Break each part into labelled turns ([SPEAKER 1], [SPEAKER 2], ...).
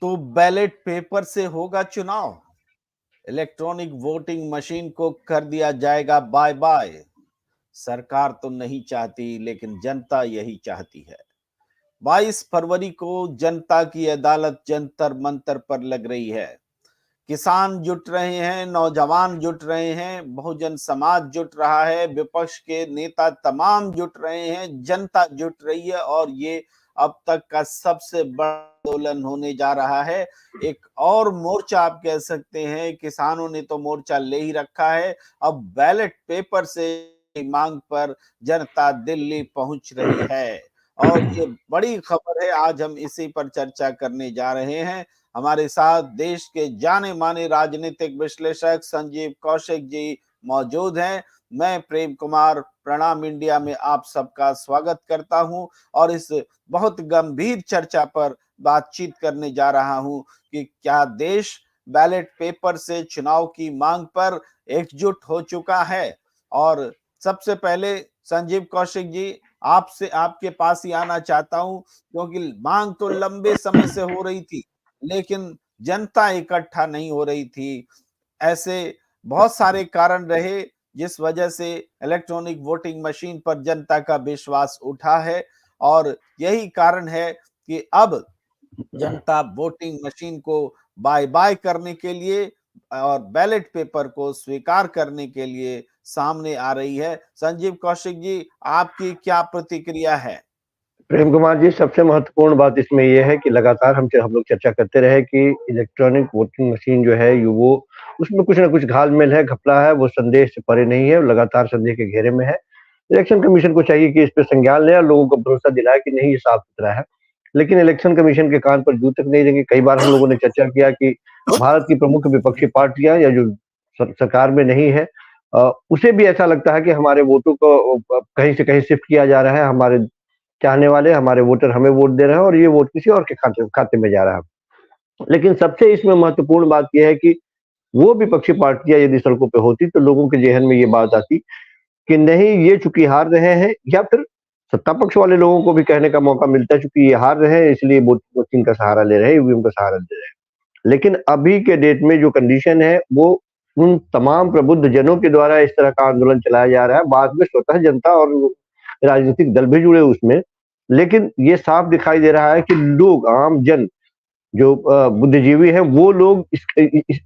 [SPEAKER 1] तो ballot paper से होगा चुनाव। इलेक्ट्रॉनिक वोटिंग मशीन को कर दिया जाएगा बाय बाय। सरकार तो नहीं चाहती, लेकिन जनता यही चाहती है। 22 फरवरी को जनता की अदालत जंतर मंतर पर लग रही है। किसान जुट रहे हैं, नौजवान जुट रहे हैं, बहुजन समाज जुट रहा है, विपक्ष के नेता तमाम जुट रहे हैं, जनता जुट रही है और ये अब तक का सबसे बड़ा आंदोलन होने जा रहा है। एक और मोर्चा आप कह सकते हैं, किसानों ने तो मोर्चा ले ही रखा है। अब बैलेट पेपर से मांग पर जनता दिल्ली पहुंच रही है और ये बड़ी खबर है। आज हम इसी पर चर्चा करने जा रहे हैं। हमारे साथ देश के जाने माने राजनीतिक विश्लेषक संजीव कौशिक जी मौजूद हैं। मैं प्रेम कुमार प्रणाम इंडिया में आप सबका स्वागत करता हूं और इस बहुत गंभीर चर्चा पर बातचीत करने जा रहा हूं कि क्या देश बैलेट पेपर से चुनाव की मांग पर एकजुट हो चुका है। और सबसे पहले संजीव कौशिक जी, आपसे आपके पास ही आना चाहता हूं, क्योंकि मांग तो लंबे समय से हो रही थी, लेकिन जनता इकट्ठा नहीं हो रही थी। ऐसे बहुत सारे कारण रहे जिस वजह से इलेक्ट्रॉनिक वोटिंग मशीन पर जनता का विश्वास उठा है और यही कारण है कि अब जनता वोटिंग मशीन को बाय बाय करने के लिए और बैलेट पेपर को स्वीकार करने के लिए सामने आ रही है। संजीव कौशिक जी, आपकी क्या प्रतिक्रिया है?
[SPEAKER 2] प्रेम कुमार जी, सबसे महत्वपूर्ण बात इसमें यह है कि लगातार हम लोग चर्चा करते रहे कि इलेक्ट्रॉनिक वोटिंग मशीन जो है वो उसमें कुछ ना कुछ घालमेल है, घपला है, वो संदेह से परे नहीं है, लगातार संदेह के घेरे में है। इलेक्शन कमीशन को चाहिए कि इस पे संज्ञान ले और लोगों को भरोसा दिलाए कि नहीं, ये साफ सुथरा है। लेकिन इलेक्शन कमीशन के कान पर जू तक नहीं देंगे। कई बार हम लोगों ने चर्चा किया कि भारत की प्रमुख विपक्षी पार्टियां या जो सरकार में नहीं है, उसे भी ऐसा लगता है कि हमारे वोटों को कहीं से कहीं शिफ्ट किया जा रहा है, हमारे चाहने वाले, हमारे वोटर हमें वोट दे रहे हैं और ये वोट किसी और के खाते में जा रहा है। लेकिन सबसे इसमें महत्वपूर्ण बात यह है कि वो विपक्षी पार्टियां यदि सड़कों पे होती तो लोगों के जेहन में ये बात आती कि नहीं, ये चूंकि हार रहे हैं, या फिर सत्ता पक्ष वाले लोगों को भी कहने का मौका मिलता है चूंकि ये हार रहे हैं इसलिए वोटिंग का सहारा ले रहे हैं, ईवीएम का सहारा ले रहे हैं। लेकिन अभी के डेट में जो कंडीशन है वो उन तमाम प्रबुद्ध जनों के द्वारा इस तरह का आंदोलन चलाया जा रहा है। बाद में स्वतः जनता और राजनीतिक दल भी जुड़े उसमें, लेकिन ये साफ दिखाई दे रहा है कि लोग, आम जन जो बुद्धिजीवी हैं, वो लोग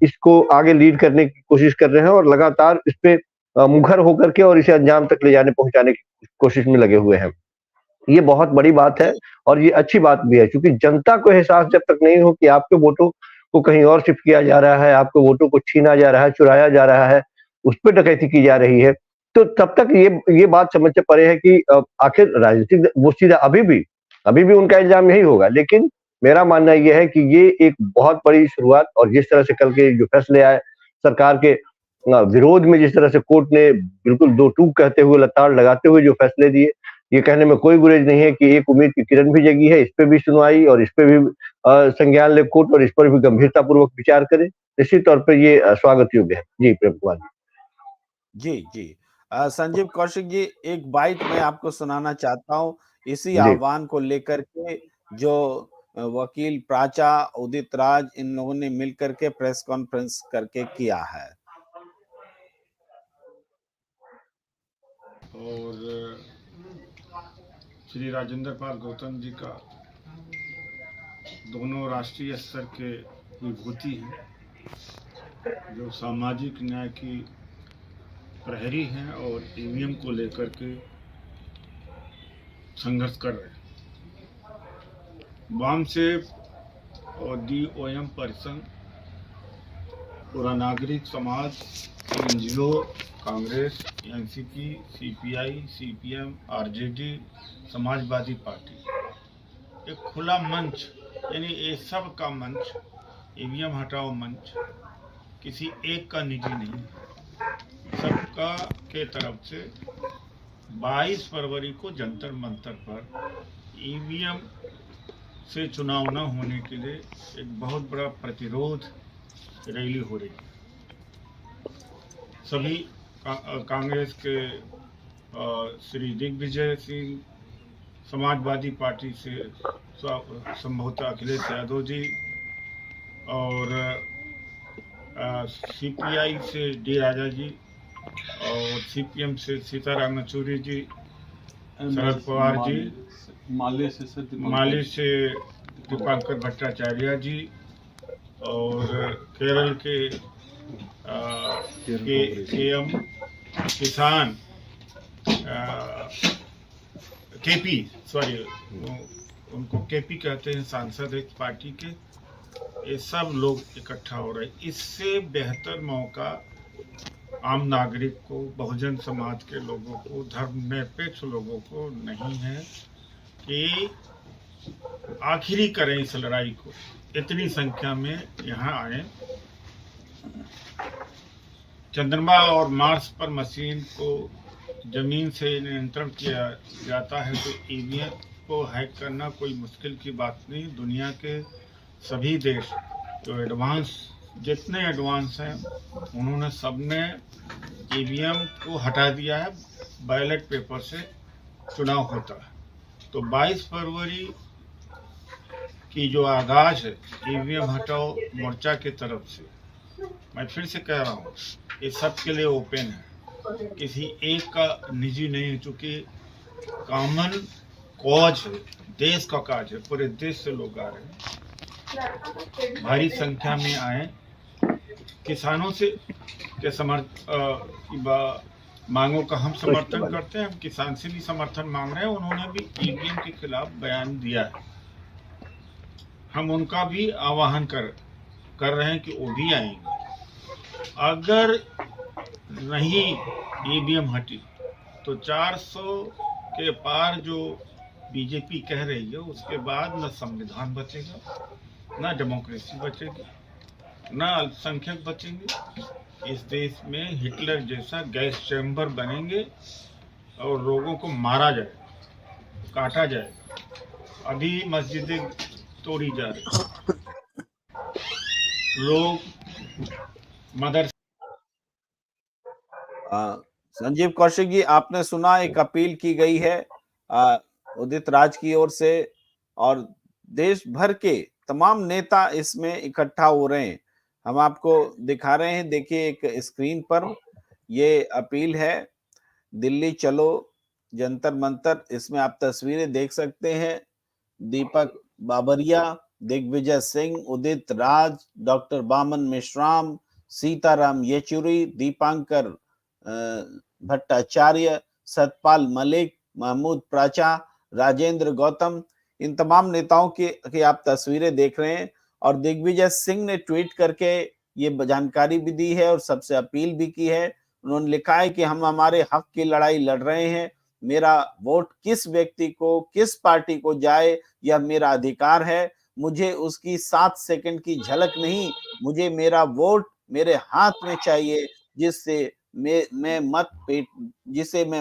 [SPEAKER 2] इसको आगे लीड करने की कोशिश कर रहे हैं और लगातार इस पे मुखर होकर के और इसे अंजाम तक ले जाने पहुंचाने की कोशिश में लगे हुए हैं। ये बहुत बड़ी बात है और ये अच्छी बात भी है, क्योंकि जनता को एहसास जब तक नहीं हो कि आपके वोटों को कहीं और शिफ्ट किया जा रहा है, आपके वोटों को छीना जा रहा है, चुराया जा रहा है, उस पर डकैती की जा रही है, तो तब तक ये बात समझ से परे है कि आखिर राजनीतिक वो सीधा अभी भी उनका इल्जाम यही होगा। लेकिन मेरा मानना यह है कि ये एक बहुत बड़ी शुरुआत, और जिस तरह से कल के जो फैसले आए सरकार के विरोध में, जिस तरह से कोर्ट ने बिल्कुल दो टूक कहते हुए, लताड़ लगाते हुए जो फैसले दिए, ये कहने में कोई गुरेज नहीं है कि एक उम्मीद की किरण भी जगी है। इस पे भी सुनवाई और इस पे भी संज्ञान ले कोर्ट और इस पर भी गंभीरता पूर्वक विचार करे। निश्चित तौर पर ये स्वागत योग्य है। जी प्रेम कुमार
[SPEAKER 1] जी जी। संजीव कौशिक जी, एक बाइट मैं आपको सुनाना चाहता हूँ इसी
[SPEAKER 2] जी।
[SPEAKER 1] आह्वान को लेकर के, जो वकील प्राचा, उदित राज, इन लोगों ने मिलकर के प्रेस कॉन्फ्रेंस करके किया है।
[SPEAKER 3] और श्री राजेंद्र पाल गौतम जी का, दोनों राष्ट्रीय स्तर के विभूति हैं, जो सामाजिक न्याय की प्रहरी हैं और ईवीएम को लेकर के संघर्ष कर रहे हैं। वामसेप और DOM परिसंघ, पूरा नागरिक समाज, NGO, Congress, NCP, CPI, CPM, RJD, Samajwadi party, एक खुला मंच, यानी ये सब का मंच, ईवीएम हटाओ मंच, किसी एक का निजी नहीं, सबका के तरफ से 22 फरवरी को जंतर मंतर पर ईवीएम से चुनाव न होने के लिए एक बहुत बड़ा प्रतिरोध रैली हो रही है। सभी कांग्रेस के श्री दिग्विजय सिंह, समाजवादी पार्टी से संभवतः अखिलेश यादव जी, और सीपीआई से डी राजा जी और सीपीएम से सीताराम येचुरी जी, शरद पवार जी, माले से दीपांकर भट्टाचार्य जी और केरल के एम किसान केपी, सॉरी उनको केपी कहते हैं, सांसद एक पार्टी के, ये सब लोग इकट्ठा हो रहे हैं। इससे बेहतर मौका आम नागरिक को, बहुजन समाज के लोगों को, धर्मनिरपेक्ष लोगों को नहीं है कि आखिरी करें इस लड़ाई को। इतनी संख्या में यहाँ आए। चंद्रमा और मार्स पर मशीन को जमीन से नियंत्रण किया जाता है तो ईवीएम को हैक करना कोई मुश्किल की बात नहीं। दुनिया के सभी देश जो जितने एडवांस हैं, उन्होंने सबने ईवीएम को हटा दिया है। बैलेट पेपर से चुनाव होता है। तो 22 फरवरी की जो आगाज है ईवीएम हटाओ मोर्चा की तरफ से, मैं फिर से कह रहा हूँ, ये सबके लिए ओपन है, किसी एक का निजी नहीं है, चूंकि कॉमन कॉज है, देश का काज है। पूरे देश से लोग आ रहे हैं, भारी संख्या में आए। किसानों से के मांगों का हम समर्थन करते हैं, हम किसान से भी समर्थन मांग रहे हैं। उन्होंने भी ईवीएम के खिलाफ बयान दिया है, हम उनका भी आह्वान कर रहे हैं कि वो भी आएंगे। अगर नहीं ईवीएम हटी तो 400 के पार जो बीजेपी कह रही है, उसके बाद न संविधान बचेगा, न डेमोक्रेसी बचेगी, न अल्पसंख्यक बचेंगे। इस देश में हिटलर जैसा गैस चैम्बर बनेंगे और लोगों को मारा जाएगा, काटा जाएगा। अभी मस्जिदें तोड़ी जा रही, लोग मदर
[SPEAKER 1] संजीव कौशिक जी, आपने सुना एक अपील की गई है उदित राज की ओर से, और देश भर के तमाम नेता इसमें इकट्ठा हो रहे हैं। हम आपको दिखा रहे हैं, देखिए एक स्क्रीन पर ये अपील है, दिल्ली चलो जंतर मंतर। इसमें आप तस्वीरें देख सकते हैं, दीपक बाबरिया, दिग्विजय सिंह, उदित राज, डॉक्टर बामन मेश्राम, सीताराम येचुरी, दीपांकर भट्टाचार्य, सतपाल मलिक, महमूद प्राचा, राजेंद्र गौतम, इन तमाम नेताओं की आप तस्वीरें देख रहे हैं। और दिग्विजय सिंह ने ट्वीट करके ये जानकारी भी दी है और सबसे अपील भी की है। उन्होंने लिखा है कि हम हमारे हक की लड़ाई लड़ रहे हैं, मेरा वोट किस व्यक्ति को, किस पार्टी को जाए, यह मेरा अधिकार है। मुझे उसकी 7 सेकंड की झलक नहीं, मुझे मेरा वोट मेरे हाथ में चाहिए, जिससे मैं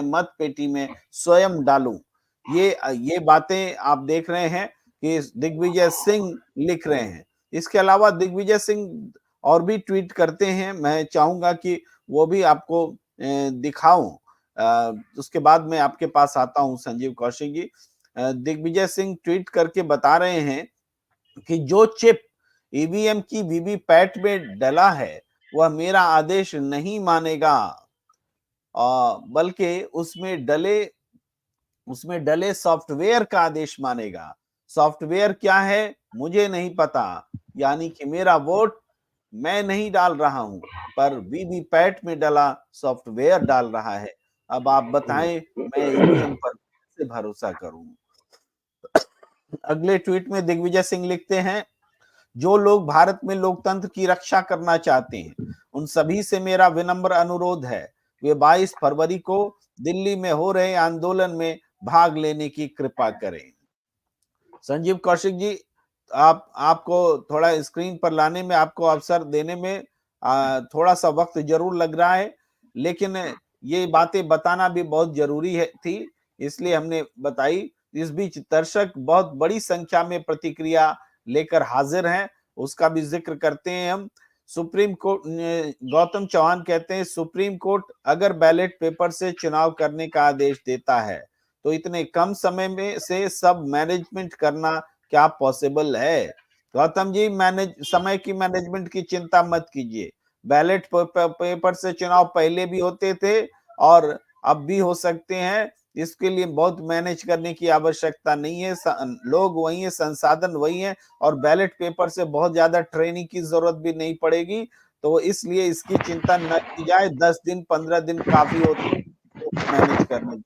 [SPEAKER 1] मत पेटी में स्वयं डालूं। ये बातें आप देख रहे हैं कि दिग्विजय सिंह लिख रहे हैं। इसके अलावा दिग्विजय सिंह और भी ट्वीट करते हैं, मैं चाहूंगा कि वो भी आपको दिखाऊं। उसके बाद मैं आपके पास आता हूं संजीव कौशिक जी। दिग्विजय सिंह ट्वीट करके बता रहे हैं कि जो चिप ईवीएम की वीवीपैट में डला है वह मेरा आदेश नहीं मानेगा, बल्कि उसमें डले सॉफ्टवेयर का आदेश मानेगा। सॉफ्टवेयर क्या है मुझे नहीं पता, यानी कि मेरा वोट मैं नहीं डाल रहा हूं, पर वीवीपैट में डला सॉफ्टवेयर डाल रहा है। अब आप बताएं, मैं ईवीएम पर कैसे भरोसा करूं। अगले ट्वीट में दिग्विजय सिंह लिखते हैं, जो लोग भारत में लोकतंत्र की रक्षा करना चाहते हैं, उन सभी से मेरा विनम्र अनुरोध है, वे 22 फरवरी को दिल्ली में हो रहे आंदोलन में भाग लेने की कृपा करें। संजीव कौशिक जी, आपको थोड़ा स्क्रीन पर लाने में, आपको अवसर देने में थोड़ा सा वक्त जरूर लग रहा है, लेकिन ये बातें बताना भी बहुत जरूरी थी, इसलिए हमने बताई। इस बीच दर्शक बहुत बड़ी संख्या में प्रतिक्रिया लेकर हाजिर हैं, उसका भी जिक्र करते हैं हम। सुप्रीम कोर्ट, गौतम चौहान कहते हैं, सुप्रीम कोर्ट अगर बैलेट पेपर से चुनाव करने का आदेश देता है तो इतने कम समय में से सब मैनेजमेंट करना क्या पॉसिबल है। गौतम जी, समय की मैनेजमेंट की चिंता मत कीजिए। बैलेट पेपर से चुनाव पहले भी होते थे और अब भी हो सकते हैं। इसके लिए बहुत मैनेज करने की आवश्यकता नहीं है। लोग वही है, संसाधन वही है, और बैलेट पेपर से बहुत ज्यादा ट्रेनिंग की जरूरत भी नहीं पड़ेगी। तो इसलिए इसकी चिंता न की जाए। 10 दिन 15 दिन काफी होते हैं मैनेज करने।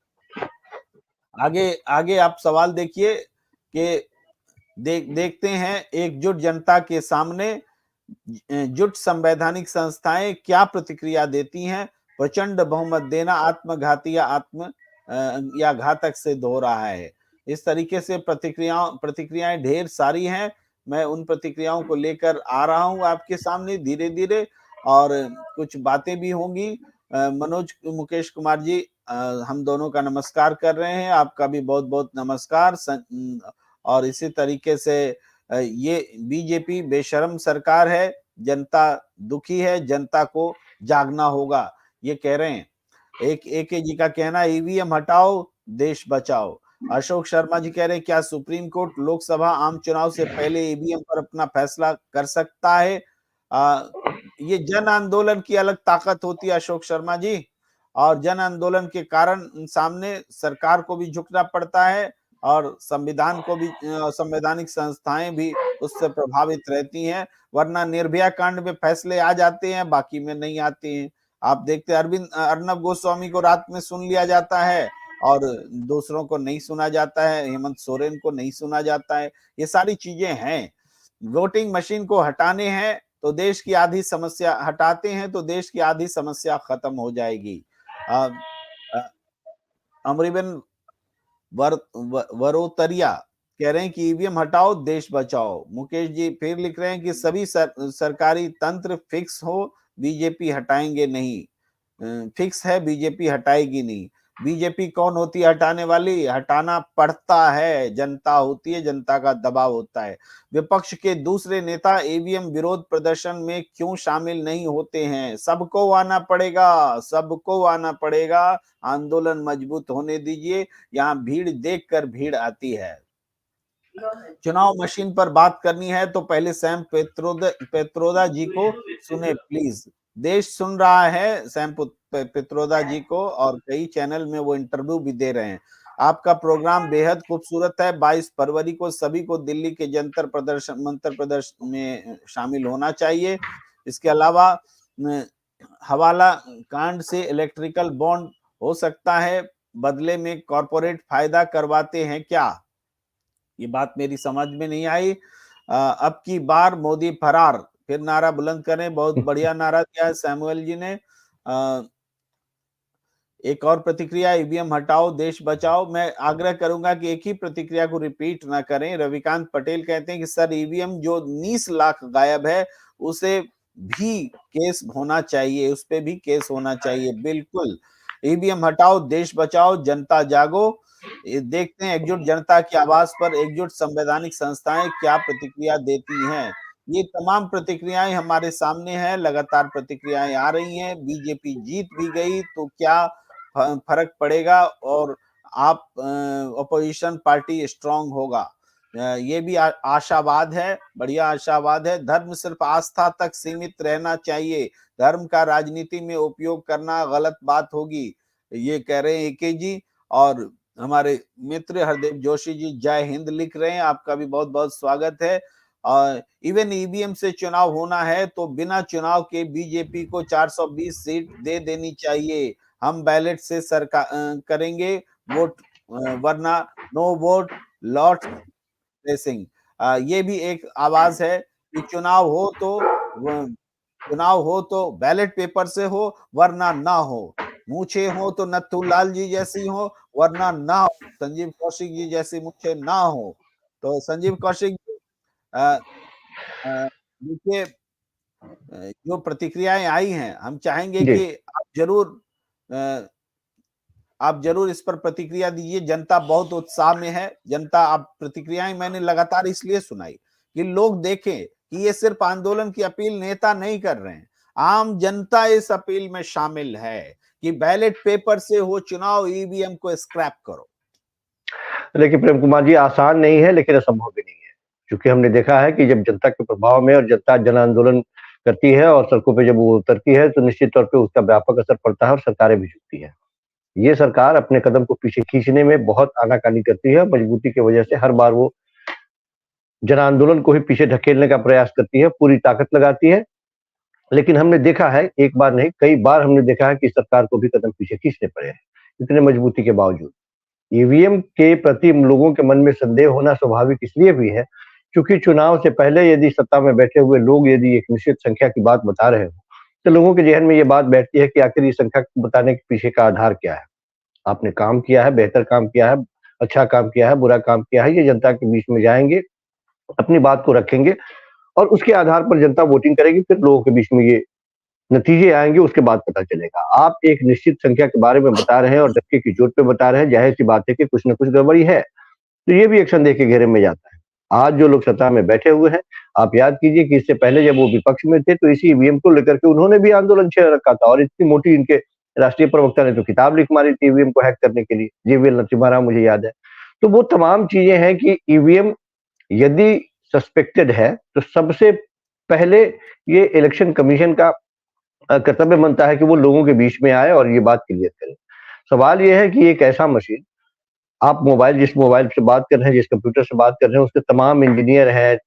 [SPEAKER 1] आगे आगे आप सवाल देखिए कि देखते हैं एकजुट जनता के सामने जुट संवैधानिक संस्थाएं क्या प्रतिक्रिया देती हैं। प्रचंड बहुमत देना आत्मघाती या घातक सिद्ध हो रहा है। इस तरीके से प्रतिक्रियाएं ढेर सारी हैं। मैं उन प्रतिक्रियाओं को लेकर आ रहा हूं आपके सामने धीरे धीरे, और कुछ बातें भी होंगी। मनोज मुकेश कुमार जी, हम दोनों का नमस्कार कर रहे हैं। आपका भी बहुत बहुत नमस्कार। और इसी तरीके से ये बीजेपी बेशर्म सरकार है, जनता दुखी है, जनता को जागना होगा, ये कह रहे हैं। एक जी का कहना, ईवीएम हटाओ देश बचाओ। अशोक शर्मा जी कह रहे हैं, क्या सुप्रीम कोर्ट लोकसभा आम चुनाव से पहले ईवीएम पर अपना फैसला कर सकता है? ये जन आंदोलन की अलग ताकत होती है अशोक शर्मा जी, और जन आंदोलन के कारण सामने सरकार को भी झुकना पड़ता है, और संविधान को भी, संवैधानिक संस्थाएं भी उससे प्रभावित रहती हैं। वरना निर्भया कांड में फैसले आ जाते हैं, बाकी में नहीं आते हैं। आप देखते हैं अर्नब गोस्वामी को रात में सुन लिया जाता है और दूसरों को नहीं सुना जाता है, हेमंत सोरेन को नहीं सुना जाता है। ये सारी चीजें हैं। वोटिंग मशीन को हटाने हैं तो देश की आधी समस्या, हटाते हैं तो देश की आधी समस्या खत्म हो जाएगी। अमरीबन वरोतरिया कह रहे हैं कि ईवीएम हटाओ देश बचाओ। मुकेश जी फिर लिख रहे हैं कि सभी सरकारी तंत्र फिक्स हो, बीजेपी हटाएंगे नहीं। फिक्स है, बीजेपी हटाएगी नहीं। बीजेपी कौन होती है हटाने वाली? हटाना पड़ता है, जनता होती है, जनता का दबाव होता है। विपक्ष के दूसरे नेता ईवीएम विरोध प्रदर्शन में क्यों शामिल नहीं होते हैं? सबको आना पड़ेगा, सबको आना पड़ेगा। आंदोलन मजबूत होने दीजिए। यहाँ भीड़ देखकर भीड़ आती है। चुनाव मशीन पर बात करनी है तो पहले सैम पेत्रोदा जी को सुने प्लीज। देश सुन रहा है सैम पेत्रोदा जी को, और कई चैनल में वो इंटरव्यू भी दे रहे हैं। आपका प्रोग्राम बेहद खूबसूरत है। 22 फरवरी को सभी को दिल्ली के मंत्र प्रदर्शन में शामिल होना चाहिए। इसके अलावा हवाला कांड से इलेक्ट्रिकल बॉन्ड हो सकता है, बदले में कॉरपोरेट फायदा करवाते हैं क्या? ये बात मेरी समझ में नहीं आई। अब की बार मोदी फरार, फिर नारा बुलंद करें। बहुत बढ़िया नारा दिया है सैमुअल जी ने। एक और प्रतिक्रिया, ईवीएम हटाओ देश बचाओ। मैं आग्रह करूंगा कि एक ही प्रतिक्रिया को रिपीट ना करें। रविकांत पटेल कहते हैं कि सर ईवीएम जो 19 लाख गायब है उसे भी केस होना चाहिए, उस पे भी केस होना चाहिए। बिल्कुल, ईवीएम हटाओ देश बचाओ, जनता जागो। देखते हैं एकजुट जनता की आवाज पर एकजुट संवैधानिक संस्थाएं क्या प्रतिक्रिया देती हैं। ये तमाम प्रतिक्रियाएं हमारे सामने हैं, लगातार प्रतिक्रियाएं आ रही हैं। बीजेपी जीत भी गई तो क्या फर्क पड़ेगा, और आप अपोजिशन पार्टी स्ट्रांग होगा, ये भी आशावाद है, बढ़िया आशावाद है। धर्म सिर्फ आस्था तक सीमित रहना चाहिए, धर्म का राजनीति में उपयोग करना गलत बात होगी, ये कह रहे हैं एके जी। और हमारे मित्र हरदेव जोशी जी जय हिंद लिख रहे हैं, आपका भी बहुत बहुत स्वागत है। और इवन ईवीएम से चुनाव होना है तो बिना चुनाव के बीजेपी को 420 सीट दे देनी चाहिए। हम बैलेट से सरकार करेंगे वोट, वरना नो वोट लॉट रेसिंग। ये भी एक आवाज है कि चुनाव हो तो बैलेट पेपर से हो, वरना ना हो। मूछे हो तो नथुलाल जी जैसी हो, वरना ना हो। संजीव कौशिक जी जैसी मूछे ना हो। तो संजीव कौशिक देखिए, जो प्रतिक्रियाएं आई हैं, हम चाहेंगे कि आप जरूर इस पर प्रतिक्रिया दीजिए। जनता बहुत उत्साह में है। जनता, आप प्रतिक्रियाएं मैंने लगातार इसलिए सुनाई कि लोग देखें कि ये सिर्फ आंदोलन की अपील नेता नहीं कर रहे हैं, आम जनता इस अपील में शामिल है कि बैलेट पेपर से हो चुनाव, ईवीएम को स्क्रैप करो।
[SPEAKER 2] देखिए प्रेम कुमार जी, आसान नहीं है लेकिन असंभव भी नहीं है। क्योंकि हमने देखा है कि जब जनता के प्रभाव में और जनता जन आंदोलन करती है और सड़कों पे जब वो उतरती है तो निश्चित तौर पे उसका व्यापक असर पड़ता है और सरकारें भी झुकती है। ये सरकार अपने कदम को पीछे खींचने में बहुत आनाकानी करती है, मजबूती की वजह से हर बार वो जन आंदोलन को ही पीछे ढकेलने का प्रयास करती है, पूरी ताकत लगाती है। लेकिन हमने देखा है, एक बार नहीं कई बार हमने देखा है कि सरकार को भी कदम पीछे खींचने पड़े हैं, इतने मजबूती के बावजूद। ईवीएम के प्रति लोगों के मन में संदेह होना स्वाभाविक इसलिए भी है, क्योंकि चुनाव से पहले यदि सत्ता में बैठे हुए लोग यदि एक निश्चित संख्या की बात बता रहे हो, तो लोगों के ज़हन में ये बात बैठती है कि आखिर ये संख्या बताने के पीछे का आधार क्या है? आपने काम किया है, बेहतर काम किया है, अच्छा काम किया है, बुरा काम किया है, ये जनता के बीच में जाएँगे, अपनी बात को रखेंगे और उसके आधार पर जनता वोटिंग करेगी, फिर लोगों के बीच में ये नतीजे आएँगे, उसके बाद पता चलेगा। आप एक निश्चित संख्या के बारे में बता रहे हैं और धक्के की चोट पे बता रहे हैं, ज़ाहिर-सी बात है कि कुछ न कुछ गड़बड़ी है। तो ये भी एक संदेह के घेरे में जाता है। आज जो लोग सत्ता में बैठे हुए हैं, आप याद कीजिए कि इससे पहले जब वो विपक्ष में थे, तो इसी ईवीएम को लेकर के उन्होंने भी आंदोलन छेड़ रखा था और इतनी मोटी इनके राष्ट्रीय प्रवक्ता ने तो किताब लिख मारी थी ईवीएम को हैक करने के लिए, जीवीएल नरसिम्हा राव मुझे याद है। तो वो तमाम चीज़ें हैं कि ईवीएम यदि सस्पेक्टेड है, तो सबसे पहले ये इलेक्शन कमीशन का कर्तव्य बनता है कि वो लोगों के बीच में आए और ये बात क्लियर करे। सवाल ये है कि एक ऐसा मशीन आप जिस मोबाइल से बात कर रहे हैं, जिस कंप्यूटर से बात कर रहे हैं, उसके तमाम इंजीनियर हैं,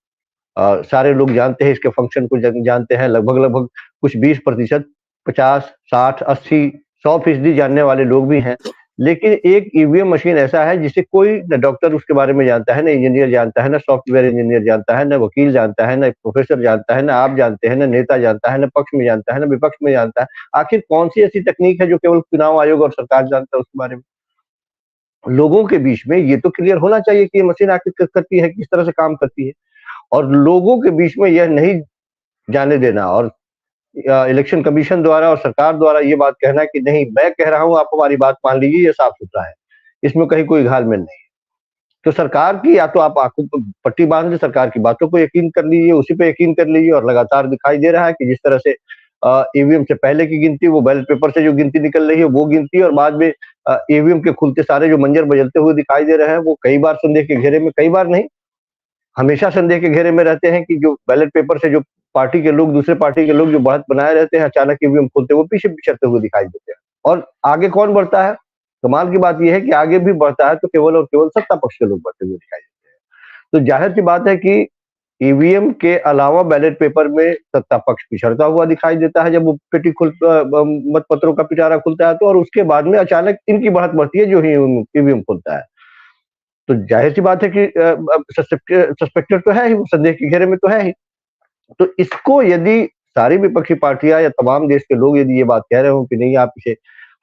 [SPEAKER 2] सारे लोग जानते हैं इसके फंक्शन को जानते हैं लगभग-लगभग कुछ 20%, 50, 60, 80, 100% जानने वाले लोग भी हैं। लेकिन एक ईवीएम मशीन ऐसा है जिसे कोई न डॉक्टर उसके बारे में जानता है, न इंजीनियर जानता है, न सॉफ्टवेयर इंजीनियर जानता है, न वकील जानता है, न प्रोफेसर जानता है, न आप जानते हैं, न नेता जानता है, न पक्ष में जानता है, न विपक्ष में जानता है। आखिर कौन-सी ऐसी तकनीक है जो केवल चुनाव आयोग और सरकार जानता है उसके बारे में? लोगों के बीच में ये तो क्लियर होना चाहिए कि ये मशीन आखिर करती है, किस तरह से काम करती है और लोगों के बीच में यह नहीं जाने देना और इलेक्शन कमीशन द्वारा और सरकार द्वारा ये बात कहना कि नहीं मैं कह रहा हूँ आप हमारी बात मान लीजिए ये साफ-सुथरा है। इसमें कहीं कोई घाल-मेल नहीं है। तो सरकार की या तो आप आँखों पे पट्टी बाँध लें, सरकार की बातों को यकीन कर लीजिए, उसी पे यकीन कर लीजिए और लगातार दिखाई दे रहा है कि जिस तरह से ईवीएम से पहले की गिनती, वो बैलेट पेपर से जो गिनती निकल रही है वो गिनती और बाद में ईवीएम के खुलते सारे जो मंजर बदलते हुए दिखाई दे रहे हैं, वो कई बार संदेह के घेरे में कई बार नहीं, हमेशा संदेह के घेरे में रहते हैं कि जो बैलेट पेपर से जो पार्टी के लोग दूसरे पार्टी के लोग जो बढ़त बनाए रहते हैं, अचानक ईवीएम खोलते वो पीछे पिछड़ते हुए दिखाई देते हैं। और आगे कौन बढ़ता है? कमाल की बात ये है कि आगे भी बढ़ता है तो केवल और केवल सत्ता पक्ष के लोग बढ़ते हुए दिखाई देते हैं। तो ज़ाहिर-सी बात है कि ईवीएम के अलावा बैलेट पेपर में सत्ता पक्ष पिछड़ता हुआ दिखाई देता है जब वो पेटी मत पत्रों का पिटारा खुलता है तो और उसके बाद में अचानक इनकी बढ़त बढ़ती है जो ही ईवीएम खुलता है। तो ज़ाहिर-सी बात है कि सस्पेक्टेड तो है ही, वो संदेह के घेरे में तो है ही। तो इसको यदि सारी विपक्षी पार्टियाँ या तमाम देश के लोग यदि ये बात कह रहे हो कि नहीं आप इसे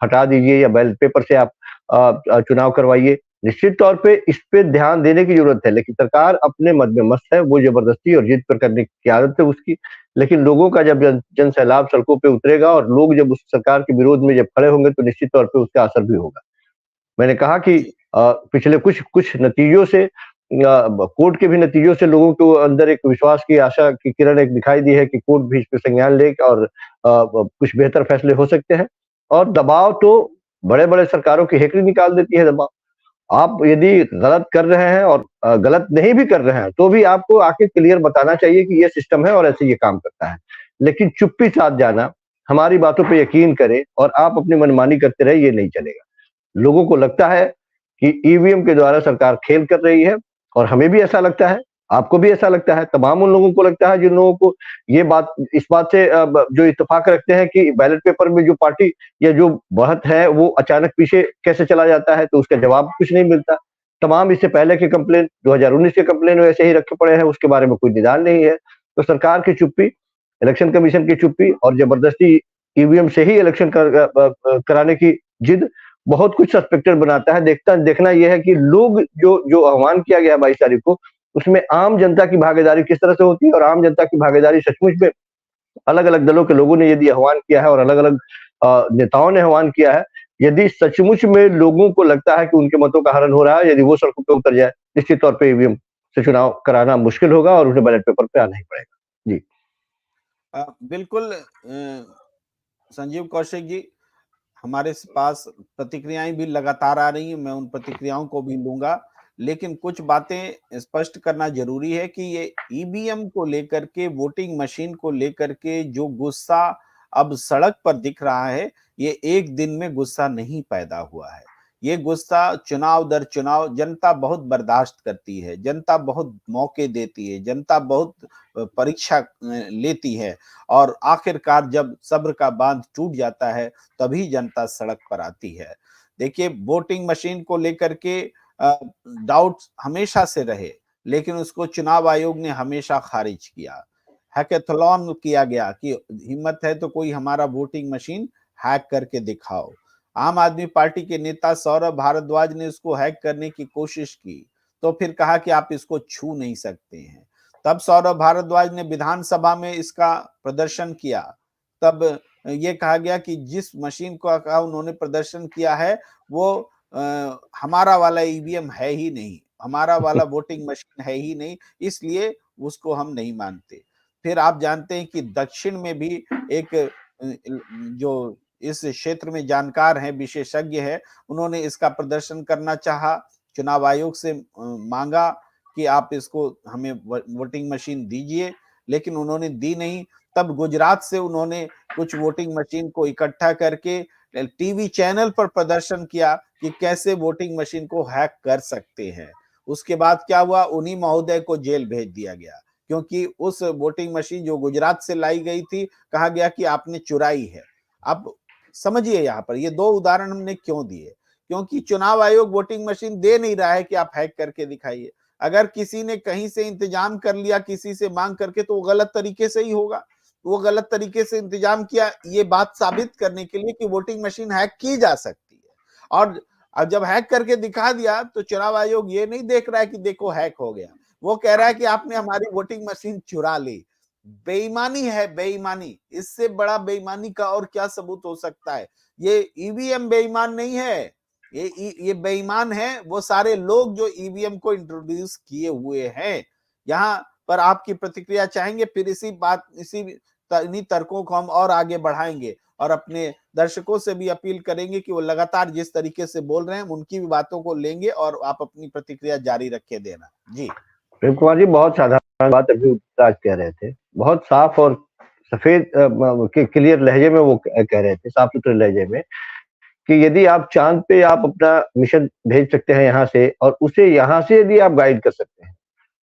[SPEAKER 2] हटा दीजिए या बैलेट पेपर से आप चुनाव करवाइए, निश्चित तौर पे इस पे ध्यान देने की ज़रूरत है। लेकिन सरकार अपने मद में मस्त है, वो ज़बरदस्ती और जिद पर करने की आदत है उसकी। लेकिन लोगों का जब जन सैलाब सड़कों पे उतरेगा और लोग जब उस सरकार के विरोध में जब खड़े होंगे तो निश्चित तौर पे उसका असर भी होगा। मैंने कहा कि
[SPEAKER 1] जी।
[SPEAKER 2] पिछले कुछ नतीजों से कोर्ट के भी नतीजों से लोगों को अंदर एक विश्वास की आशा की किरण एक दिखाई दी है कि कोर्ट भी इस पे संज्ञान ले और कुछ बेहतर फैसले हो सकते हैं और दबाव तो बड़े-बड़े सरकारों की हेकड़ी निकाल देती है दबाव। आप यदि गलत कर रहे हैं और गलत नहीं भी कर रहे हैं, तो भी आपको आके क्लियर बताना चाहिए कि ये सिस्टम है और ऐसे ये काम करता है। लेकिन चुप्पी साध जाना, हमारी बातों पे यकीन करें और आप अपनी मनमानी करते रहे, ये नहीं चलेगा। लोगों को लगता है कि ईवीएम के द्वारा सरकार खेल कर रही है और हमें भी ऐसा लगता है, आपको भी ऐसा लगता है, तमाम उन लोगों को लगता है जिन लोगों को ये बात इस बात से जो इत्तेफ़ाक रखते हैं कि बैलेट पेपर में जो पार्टी या जो बढ़त है वो अचानक पीछे कैसे चला जाता है, तो उसका जवाब कुछ नहीं मिलता। तमाम इससे पहले के कंप्लेन 2019 के कंप्लेन वैसे ही रखे पड़े हैं, उसके बारे में कोई निदान नहीं है। तो सरकार की चुप्पी, इलेक्शन कमीशन की चुप्पी और जबरदस्ती ईवीएम से ही इलेक्शन कराने की जिद बहुत कुछ सस्पेक्टेड बनाता है। देखना ये है कि लोग जो आह्वान किया गया 22 तारीख को, उसमें आम जनता की भागीदारी किस तरह से होती है और आम जनता की भागीदारी सचमुच में अलग-अलग दलों के लोगों ने यदि आह्वान किया है और अलग-अलग नेताओं ने आह्वान किया है, यदि सचमुच में लोगों को लगता है कि उनके मतों का हरण हो रहा है, यदि वो सड़कों पे उतर जाए, निश्चित तौर पे ईवीएम से चुनाव कराना मुश्किल होगा और उन्हें बैलेट पेपर पे आना ही पड़ेगा। जी।
[SPEAKER 1] बिल्कुल संजीव कौशिक जी, हमारे पास प्रतिक्रियाएं भी लगातार आ रही हैं, मैं उन प्रतिक्रियाओं को भी लूंगा। लेकिन कुछ बातें स्पष्ट करना जरूरी है कि ये ईवीएम को लेकर के, वोटिंग मशीन को लेकर के जो गुस्सा अब सड़क पर दिख रहा है, ये एक दिन में गुस्सा नहीं पैदा हुआ है। ये गुस्सा चुनाव दर चुनाव जनता बहुत बर्दाश्त करती है, जनता बहुत मौके देती है, जनता बहुत परीक्षा लेती है, और आखिरकार जब सब्र का बांध टूट जाता है तभी जनता सड़क पर आती है। देखिए, वोटिंग मशीन को लेकर के डाउट हमेशा से रहे, लेकिन उसको चुनाव आयोग ने हमेशा खारिज किया। हैकेथलॉन किया गया कि हिम्मत है तो कोई हमारा वोटिंग मशीन हैक करके दिखाओ। आम आदमी पार्टी के नेता सौरभ भारद्वाज ने उसको हैक करने की कोशिश की, तो फिर कहा कि आप इसको छू नहीं सकते हैं। तब सौरभ भारद्वाज ने विधानसभा में इसका प्रदर्शन किया। तब ये कहा गया कि जिस मशीन का उन्होंने प्रदर्शन किया है वो हमारा वाला ईवीएम है ही नहीं, हमारा वाला वोटिंग मशीन है ही नहीं, इसलिए उसको हम नहीं मानते। फिर आप जानते हैं कि दक्षिण में भी एक जो इस क्षेत्र में जानकार हैं, विशेषज्ञ है, उन्होंने इसका प्रदर्शन करना चाहा, चुनाव आयोग से मांगा कि आप इसको हमें वोटिंग मशीन दीजिए, लेकिन उन्होंने दी नहीं। तब गुजरात से उन्होंने कुछ वोटिंग मशीन को इकट्ठा करके टीवी चैनल पर प्रदर्शन किया कि कैसे वोटिंग मशीन को हैक कर सकते हैं। उसके बाद क्या हुआ, उन्हीं महोदय को जेल भेज दिया गया, क्योंकि उस वोटिंग मशीन जो गुजरात से लाई गई थी, कहा गया कि आपने चुराई है। अब समझिए, यहाँ पर ये दो उदाहरण हमने क्यों दिए, क्योंकि चुनाव आयोग वोटिंग मशीन दे नहीं रहा है कि आप हैक करके दिखाइए। अगर किसी ने कहीं से इंतजाम कर लिया किसी से मांग करके, तो वो गलत तरीके से ही होगा। वो गलत तरीके से इंतजाम किया, ये बात साबित करने के लिए कि वोटिंग मशीन हैक की जा सकती है। और अब जब हैक करके दिखा दिया तो चुनाव आयोग ये नहीं देख रहा है कि देखो हैक हो गया, वो कह रहा है कि आपने हमारी वोटिंग मशीन चुरा ली। बेईमानी है, बेईमानी। इससे बड़ा बेईमानी का और क्या सबूत हो सकता है। ये ईवीएम बेईमान नहीं है, ये बेईमान है वो सारे लोग जो ईवीएम को इंट्रोड्यूस किए हुए हैं। यहाँ पर आपकी प्रतिक्रिया चाहेंगे, फिर इन्हीं तर्कों को हम और आगे बढ़ाएंगे और अपने दर्शकों से भी अपील करेंगे कि वो लगातार जिस तरीके से बोल रहे हैं उनकी भी बातों को लेंगे और आप अपनी प्रतिक्रिया जारी रखे देना। जी
[SPEAKER 2] प्रेम कुमार जी, बहुत साधारण बात अभी आज कह रहे थे, बहुत साफ और सफेद क्लियर लहजे में वो कह रहे थे, साफ सुथरे लहजे में, कि यदि आप चांद पे आप अपना मिशन भेज सकते हैं यहाँ से, और उसे यहाँ से यदि आप गाइड कर सकते हैं,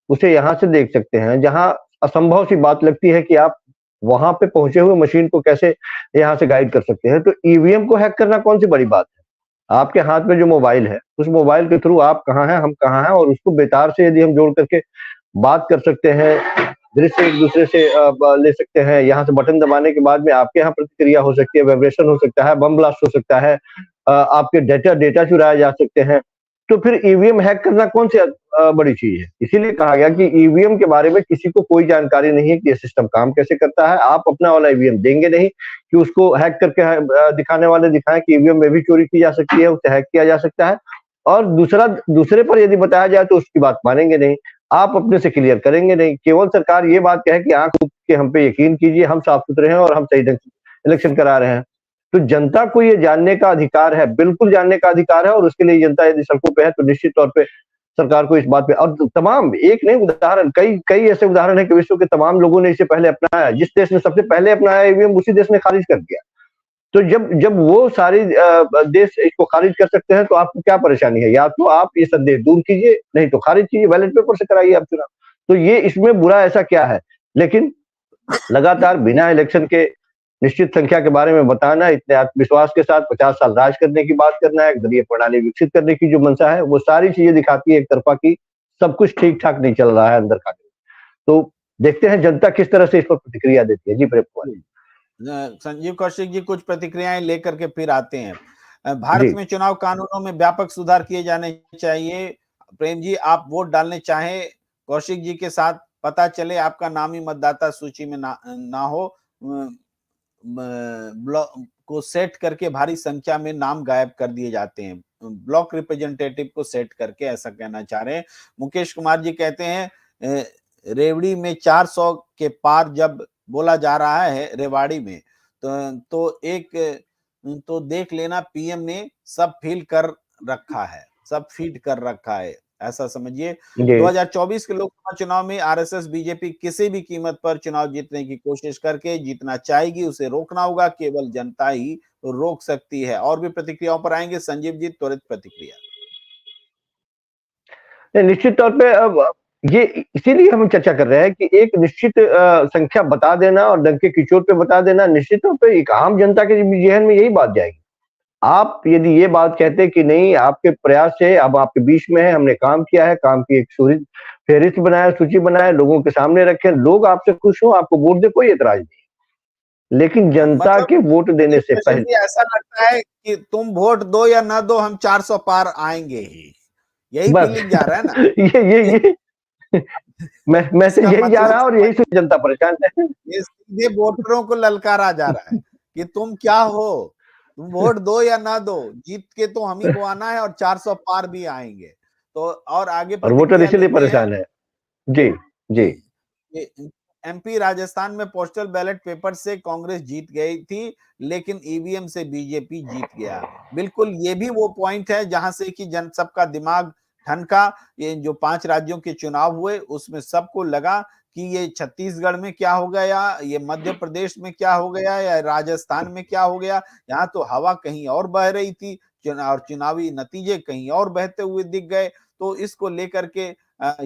[SPEAKER 2] उसे यहाँ से देख सकते हैं, जहाँ असंभव सी बात लगती है कि आप वहां पे पहुंचे हुए मशीन को कैसे यहाँ से गाइड कर सकते हैं, तो ईवीएम को हैक करना कौन सी बड़ी बात है। आपके हाथ में जो मोबाइल है, उस मोबाइल के थ्रू आप कहाँ हैं, हम कहाँ हैं, और उसको बेतार से यदि हम जोड़ करके बात कर सकते हैं, दृश्य एक दूसरे से ले सकते हैं, यहाँ से बटन दबाने के बाद में आपके यहाँ प्रतिक्रिया हो सकती है, वाइब्रेशन हो सकता है, बम ब्लास्ट हो सकता है, आपके डेटा चुराए जा सकते हैं, तो फिर ईवीएम हैक करना कौन सी बड़ी चीज है। इसीलिए कहा गया कि ईवीएम के बारे में किसी को कोई जानकारी नहीं है कि ये सिस्टम काम कैसे करता है। आप अपना वाला ईवीएम देंगे नहीं कि उसको हैक करके दिखाने वाले दिखाएं कि ईवीएम में भी चोरी की जा सकती है, उसे हैक किया जा सकता है, और दूसरे पर यदि बताया जाए तो उसकी बात मानेंगे नहीं, आप अपने से क्लियर करेंगे नहीं। केवल सरकार ये बात कहे कि आंख उठ के हम पे यकीन कीजिए, हम साफ सुथरे हैं और हम सही ढंग से इलेक्शन करा रहे हैं। तो जनता को ये जानने का अधिकार है, बिल्कुल जानने का अधिकार है, और उसके लिए जनता यदि सड़कों पे है तो निश्चित तौर पे सरकार को इस बात पे, और तमाम एक नहीं उदाहरण, कई ऐसे उदाहरण है कि विश्व के तमाम लोगों ने इसे पहले अपनाया। जिस देश ने सबसे पहले अपनाया ईवीएम, उसी देश ने खारिज कर दिया। तो जब वो सारे देश इसको खारिज कर सकते हैं तो आपको क्या परेशानी है। या तो आप ये संदेश दूर कीजिए, नहीं तो खारिज कीजिए, बैलेट पेपर से कराइए आप चुनाव। तो ये इसमें बुरा ऐसा क्या है। लेकिन लगातार बिना इलेक्शन के निश्चित संख्या के बारे में बताना, इतने आत्मविश्वास के साथ 50 साल राज करने की बात करना, एक दलीय प्रणाली विकसित करने की जो मंशा है, वो सारी चीजें दिखाती है एक तरफा की सब कुछ ठीक ठाक नहीं चल रहा है अंदर का। तो देखते हैं जनता किस तरह से इस पर प्रतिक्रिया देती है। जी प्रेम कुमार।
[SPEAKER 1] संजीव कौशिक जी कुछ प्रतिक्रियाएं लेकर के फिर आते हैं। भारत में चुनाव कानूनों में व्यापक सुधार किए जाने चाहिए। प्रेम जी, आप वोट डालने चाहे कौशिक जी के साथ, पता चले आपका नाम ही मतदाता सूची में ना हो, ब्लॉक को सेट करके भारी संख्या में नाम गायब कर दिए जाते हैं, ब्लॉक रिप्रेजेंटेटिव को सेट करके, ऐसा कहना चाह रहे हैं। मुकेश कुमार जी कहते हैं रेवड़ी में 400 के पार जब बोला जा रहा है, रेवाड़ी में तो देख लेना पीएम ने सब फील कर रखा है, सब फीड कर रखा है। ऐसा समझिए।
[SPEAKER 2] जी।
[SPEAKER 1] 2024 के लोकसभा चुनाव में आरएसएस बीजेपी किसी भी कीमत पर चुनाव जीतने की कोशिश करके जीतना चाहेगी, उसे रोकना होगा, केवल जनता ही रोक सकती है। और भी प्रतिक्रियाओं पर आएंगे, संजीव जी त्वरित प्रतिक्रिया।
[SPEAKER 2] निश्चित तौर पे अब ये इसीलिए हम चर्चा कर रहे हैं कि एक निश्चित संख्या बता देना और डंके की चोट पे बता देना, निश्चित तौर पे एक आम जनता के ज़हन में यही बात जाएगी। आप यदि ये बात कहते कि नहीं, आपके प्रयास से अब आपके बीच में है, हमने काम किया है, काम की एक फ़हरिस्त बनाया, सूची बनाया, लोगों के सामने रखे, लोग आपसे खुश हों, आपको वोट दें, कोई ऐतराज़ नहीं। लेकिन जनता
[SPEAKER 1] मतलब
[SPEAKER 2] के वोट देने से
[SPEAKER 1] कौशिक
[SPEAKER 2] पहले
[SPEAKER 1] जी ऐसा लगता है कि तुम वोट दो या ना दो, हम 400 पार आएंगे ही, यही
[SPEAKER 2] बस
[SPEAKER 1] फीलिंग जा रहा है ना।
[SPEAKER 2] ये मैसेज
[SPEAKER 1] इसका
[SPEAKER 2] यही जा
[SPEAKER 1] मतलब
[SPEAKER 2] रहा है और यही से जनता परेशान है।
[SPEAKER 1] ये सीधे वोटरों को ललकारा जा रहा है कि तुम क्या हो, तुम वोट दो या ना दो, जीत के तो हम ही को आना है और 400 पार भी आएंगे। तो और आगे
[SPEAKER 2] और वोटर
[SPEAKER 1] प्रतिक्रिया
[SPEAKER 2] इसीलिए
[SPEAKER 1] लेते हैं
[SPEAKER 2] परेशान है। जी, जी।
[SPEAKER 1] कि ये एमपी राजस्थान में पोस्टल बैलेट पेपर से कांग्रेस जीत गई थी, लेकिन ईवीएम से बीजेपी जीत गया। बिल्कुल ये भी वो पॉइंट है जहां से कि जन सबका दिमाग ठनका। ये जो 5 राज्यों के चुनाव हुए उसमें सबको लगा कि ये छत्तीसगढ़ में क्या हो गया, ये मध्य प्रदेश में क्या हो गया या राजस्थान में क्या हो गया। यहाँ तो हवा कहीं और बह रही थी और चुनावी नतीजे कहीं और बहते हुए दिख गए। तो इसको लेकर के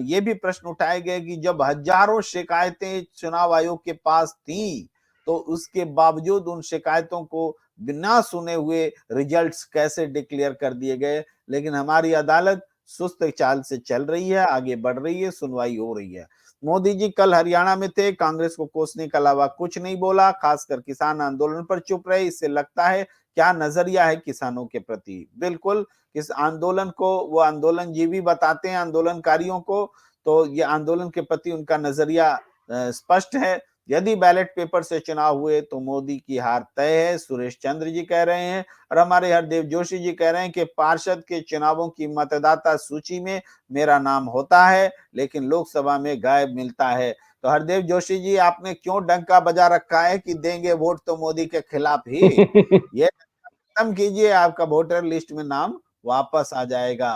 [SPEAKER 1] ये भी प्रश्न उठाए गए कि जब हजारों शिकायतें चुनाव आयोग के पास थी, तो उसके बावजूद उन शिकायतों को बिना सुने हुए रिजल्ट्स कैसे डिक्लेयर कर दिए गए। लेकिन हमारी अदालत सुस्त चाल से चल रही है, आगे बढ़ रही है, सुनवाई हो रही है। मोदी जी कल हरियाणा में थे, कांग्रेस को कोसने के अलावा कुछ नहीं बोला, खासकर किसान आंदोलन पर चुप रहे। इससे लगता है क्या नजरिया है किसानों के प्रति। बिल्कुल इस आंदोलन को वो आंदोलनजीवी बताते हैं आंदोलनकारियों को, तो ये आंदोलन के प्रति उनका नजरिया स्पष्ट है। यदि बैलेट पेपर से चुनाव हुए तो मोदी की हार तय है, सुरेश चंद्र जी कह रहे हैं। और हमारे हरदेव जोशी जी कह रहे हैं कि पार्षद के चुनावों की मतदाता सूची में मेरा नाम होता है, लेकिन लोकसभा में गायब मिलता है। तो हरदेव जोशी जी आपने क्यों डंका बजा रखा है कि देंगे वोट तो मोदी के खिलाफ ही। ये खत्म कीजिए, आपका वोटर लिस्ट में नाम वापस आ जाएगा।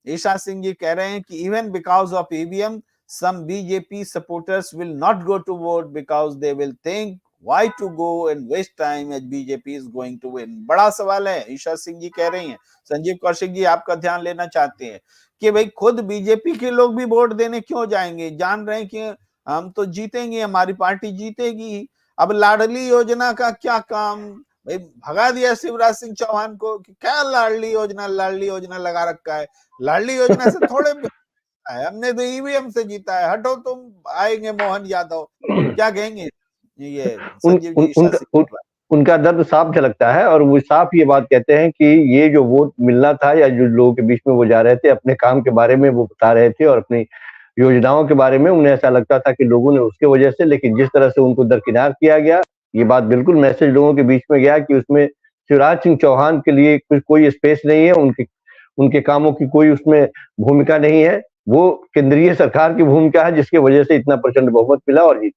[SPEAKER 1] ईशा सिंह जी कह रहे हैं कि even because of EVM some BJP supporters will not go to vote because they will think why to go and waste time as BJP is going to win। बड़ा सवाल है, ईशा सिंह जी कह रही हैं। संजीव कौशिक जी आपका ध्यान लेना चाहते हैं कि भाई खुद बीजेपी के लोग भी वोट देने क्यों जाएंगे, जान रहे हैं कि हम तो जीतेंगे, हमारी पार्टी जीतेगी। अब लाडली योजना का क्या काम, भाई भगा दिया शिवराज सिंह चौहान को कि क्या लाडली योजना लगा रखा है। लाडली योजना से थोड़े है, हमने तो ईवीएम से जीता है, हटो तुम, आएंगे मोहन यादव। क्या कहेंगे ये
[SPEAKER 2] उन,
[SPEAKER 1] संजीव
[SPEAKER 2] उन,
[SPEAKER 1] जी ईशा
[SPEAKER 2] उनका
[SPEAKER 1] सिंह
[SPEAKER 2] उन, उनका दर्द साफ झलकता है और वो साफ ये बात कहते हैं कि ये जो वोट मिलना था या जो लोगों के बीच में वो जा रहे थे, अपने काम के बारे में वो बता रहे थे और अपनी योजनाओं के बारे में उन्हें ऐसा लगता था कि लोगों ने उसके वजह से, लेकिन जिस तरह से उनको दरकिनार किया गया, ये बात बिल्कुल मैसेज लोगों के बीच में गया कि उसमें शिवराज सिंह चौहान के लिए कोई स्पेस नहीं है, उनके कामों की कोई उसमें भूमिका नहीं है। वो केंद्रीय सरकार की भूमिका है जिसकी वजह से इतना प्रचंड बहुमत मिला और जीत।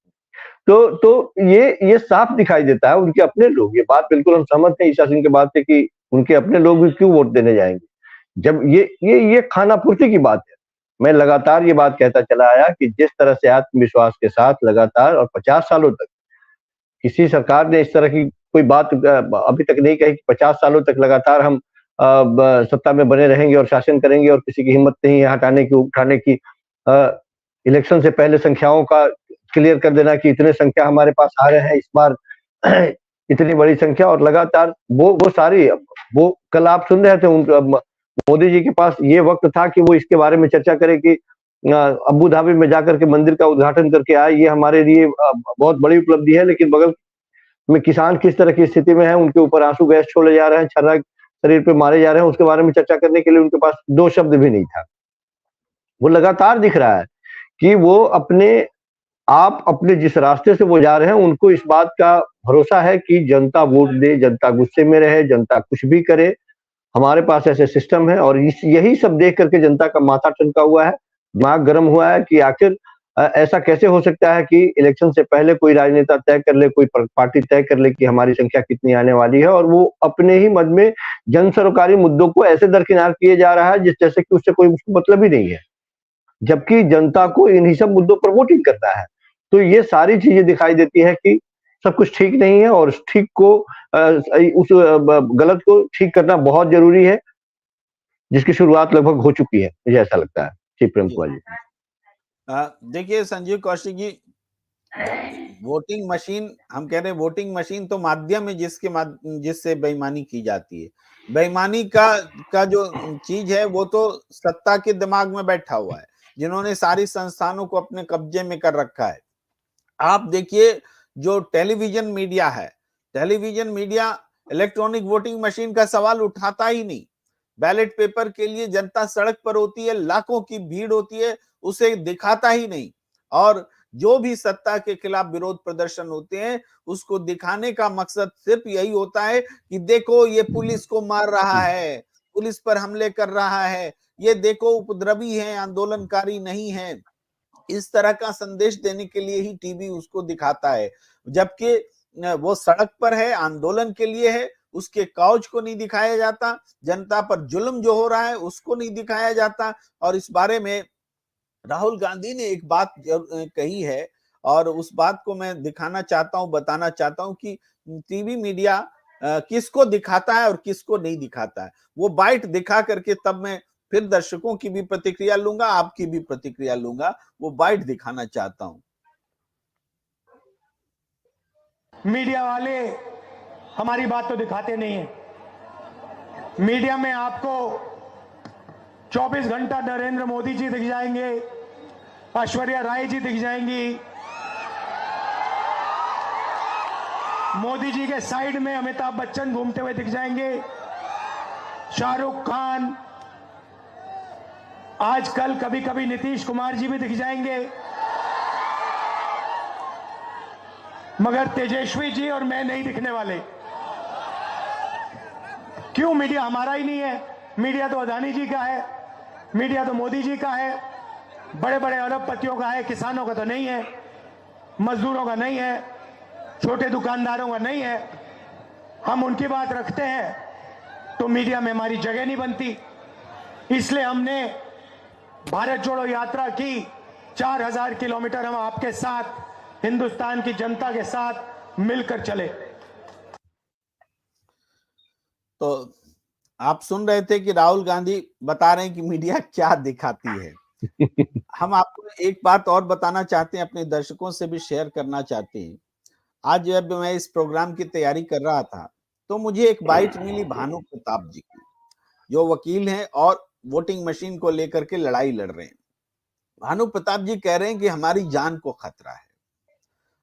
[SPEAKER 2] तो ये साफ दिखाई देता है उनके अपने लोग, ये बात बिल्कुल हम सहमत हैं ईशा सिंह की बात से कि उनके अपने लोग भी क्यों वोट देने जाएंगे जब ये खानापूर्ति की बात है। मैं लगातार ये बात कहता चला आया कि जिस तरह से आत्मविश्वास के साथ लगातार और 50 सालों तक किसी सरकार ने इस तरह की कोई बात अभी तक नहीं कही कि 50 सालों तक लगातार हम सत्ता में बने रहेंगे और शासन करेंगे और किसी की हिम्मत नहीं है हटाने की, उठाने की। इलेक्शन से पहले संख्याओं का क्लियर कर देना कि इतने संख्या हमारे पास आ रहे हैं इस बार इतनी बड़ी संख्या, और लगातार वो सारी वो कल आप सुन रहे थे मोदी जी के पास ये वक्त था कि वो इसके बारे में चर्चा करे कि अबू धाबी में जाकर के मंदिर का उद्घाटन करके आए, ये हमारे लिए बहुत बड़ी उपलब्धि है। लेकिन बगल में किसान किस तरह की स्थिति में है, उनके ऊपर आंसू गैस छोड़े जा रहे हैं, छर्रा शरीर पे मारे जा रहे हैं, उसके बारे में चर्चा करने के लिए उनके पास 2 शब्द भी नहीं था। वो लगातार दिख रहा है कि वो अपने जिस रास्ते से वो जा रहे हैं उनको इस बात का भरोसा है कि जनता वोट दे, जनता गुस्से में रहे, जनता कुछ भी करे, हमारे पास ऐसे सिस्टम है। और यही सब देख करके जनता का माथा ठनका हुआ है, दिमाग गर्म हुआ है कि आखिर ऐसा कैसे हो सकता है कि इलेक्शन से पहले कोई राजनेता तय कर ले, कोई पार्टी तय कर ले कि हमारी संख्या कितनी आने वाली है, और वो अपने ही मद में जन सरोकारी मुद्दों को ऐसे दरकिनार किए जा रहा है जिस जैसे कि उससे कोई उसको मतलब ही नहीं है, जबकि जनता को इन्हीं सब मुद्दों पर वोटिंग करना है। तो ये सारी चीजें दिखाई देती है कि सब कुछ ठीक नहीं है, और ठीक को उस गलत को ठीक करना बहुत जरूरी है, जिसकी शुरुआत लगभग हो चुकी है, मुझे ऐसा लगता है। जी प्रेम कुमार जी।
[SPEAKER 1] देखिए संजीव कौशिक जी, वोटिंग मशीन, हम कह रहे हैं वोटिंग मशीन तो माध्यम है जिससे बेईमानी की जाती है। बेईमानी का जो चीज है वो तो सत्ता के दिमाग में बैठा हुआ है, जिन्होंने सारी संस्थानों को अपने कब्जे में कर रखा है। आप देखिए जो television media electronic voting machine का सवाल उठाता ही नहीं। बैलेट पेपर के लिए जनता सड़क पर होती है, लाखों की भीड़ होती है, उसे दिखाता ही नहीं। और जो भी सत्ता के खिलाफ विरोध प्रदर्शन होते हैं उसको दिखाने का मकसद सिर्फ यही होता है कि देखो ये पुलिस को मार रहा है, पुलिस पर हमले कर रहा है, ये देखो उपद्रवी है, आंदोलनकारी नहीं है। इस तरह का संदेश देने के लिए ही टीवी उसको दिखाता है, जबकि वो सड़क पर है, आंदोलन के लिए है, उसके काउच को नहीं दिखाया जाता, जनता पर जुल्म जो हो रहा है उसको नहीं दिखाया जाता। और इस बारे में राहुल गांधी ने एक बात कही है, और उस बात को मैं दिखाना चाहता हूं, बताना चाहता हूं कि टीवी मीडिया किसको दिखाता है और किसको नहीं दिखाता है। वो बाइट दिखा करके तब मैं फिर दर्शकों की भी प्रतिक्रिया लूंगा, आपकी भी प्रतिक्रिया लूंगा। वो बाइट दिखाना चाहता हूं।
[SPEAKER 4] मीडिया वाले हमारी बात तो दिखाते नहीं है। मीडिया में आपको 24 घंटा नरेंद्र मोदी जी दिख जाएंगे, ऐश्वर्या राय जी दिख जाएंगी, मोदी जी के साइड में अमिताभ बच्चन घूमते हुए दिख जाएंगे, शाहरुख खान, आजकल कभी कभी नीतीश कुमार जी भी दिख जाएंगे, मगर तेजस्वी जी और मैं नहीं दिखने वाले। क्यों? मीडिया हमारा ही नहीं है। मीडिया तो अदानी जी का है, मीडिया तो मोदी जी का है, बड़े बड़े अरबपतियों का है, किसानों का तो नहीं है, मजदूरों का नहीं है, छोटे दुकानदारों का नहीं है। हम उनकी बात रखते हैं तो मीडिया में हमारी जगह नहीं बनती। इसलिए हमने भारत जोड़ो यात्रा की। 4000 किलोमीटर हम आपके साथ, हिंदुस्तान की जनता के साथ मिलकर चले।
[SPEAKER 1] तो आप सुन रहे थे कि राहुल गांधी बता रहे हैं कि मीडिया क्या दिखाती है। हम आपको एक बात और बताना चाहते हैं, अपने दर्शकों से भी शेयर करना चाहते हैं। आज जब मैं इस प्रोग्राम की तैयारी कर रहा था तो मुझे एक बाइट मिली भानु प्रताप जी की, जो वकील हैं और वोटिंग मशीन को लेकर के लड़ाई लड़ रहे हैं। भानु प्रताप जी कह रहे हैं कि हमारी जान को खतरा है।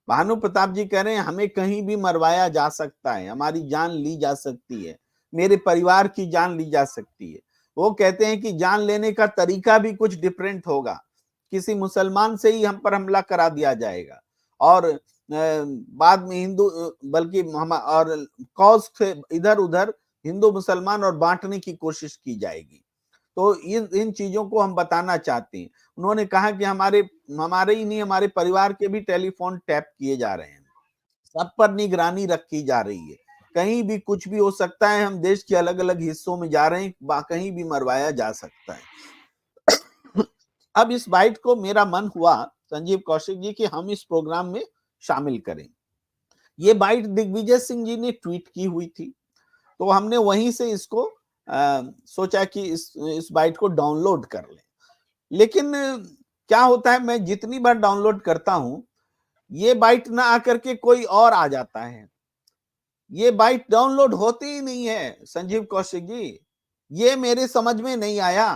[SPEAKER 1] भानु प्रताप जी कह रहे हैं हमें कहीं भी मरवाया जा सकता है, हमारी जान ली जा सकती है, मेरे परिवार की जान ली जा सकती है। वो कहते हैं कि जान लेने का तरीका भी कुछ डिफरेंट होगा, किसी मुसलमान से ही हम पर हमला करा दिया जाएगा और बाद में हिंदू, बल्कि हम और कॉज से इधर उधर हिंदू मुसलमान और बांटने की कोशिश की जाएगी। तो इन चीजों को हम बताना चाहते हैं। उन्होंने कहा कि हमारे ही नहीं, हमारे परिवार के भी टेलीफोन टैप किए जा रहे हैं, सब पर निगरानी रखी जा रही है, कहीं भी कुछ भी हो सकता है। हम देश के अलग अलग हिस्सों में जा रहे हैं, कहीं भी मरवाया जा सकता है। अब इस बाइट को मेरा मन हुआ संजीव कौशिक जी कि हम इस प्रोग्राम में शामिल करें। ये बाइट दिग्विजय सिंह जी ने ट्वीट की हुई थी, तो हमने वहीं से इसको सोचा कि इस बाइट को डाउनलोड कर लें। लेकिन क्या होता है, मैं जितनी बार डाउनलोड करता हूं ये बाइट ना आकर के कोई और आ जाता है, ये बाइट डाउनलोड होती ही नहीं है। संजीव कौशिक जी, ये मेरे समझ में नहीं आया।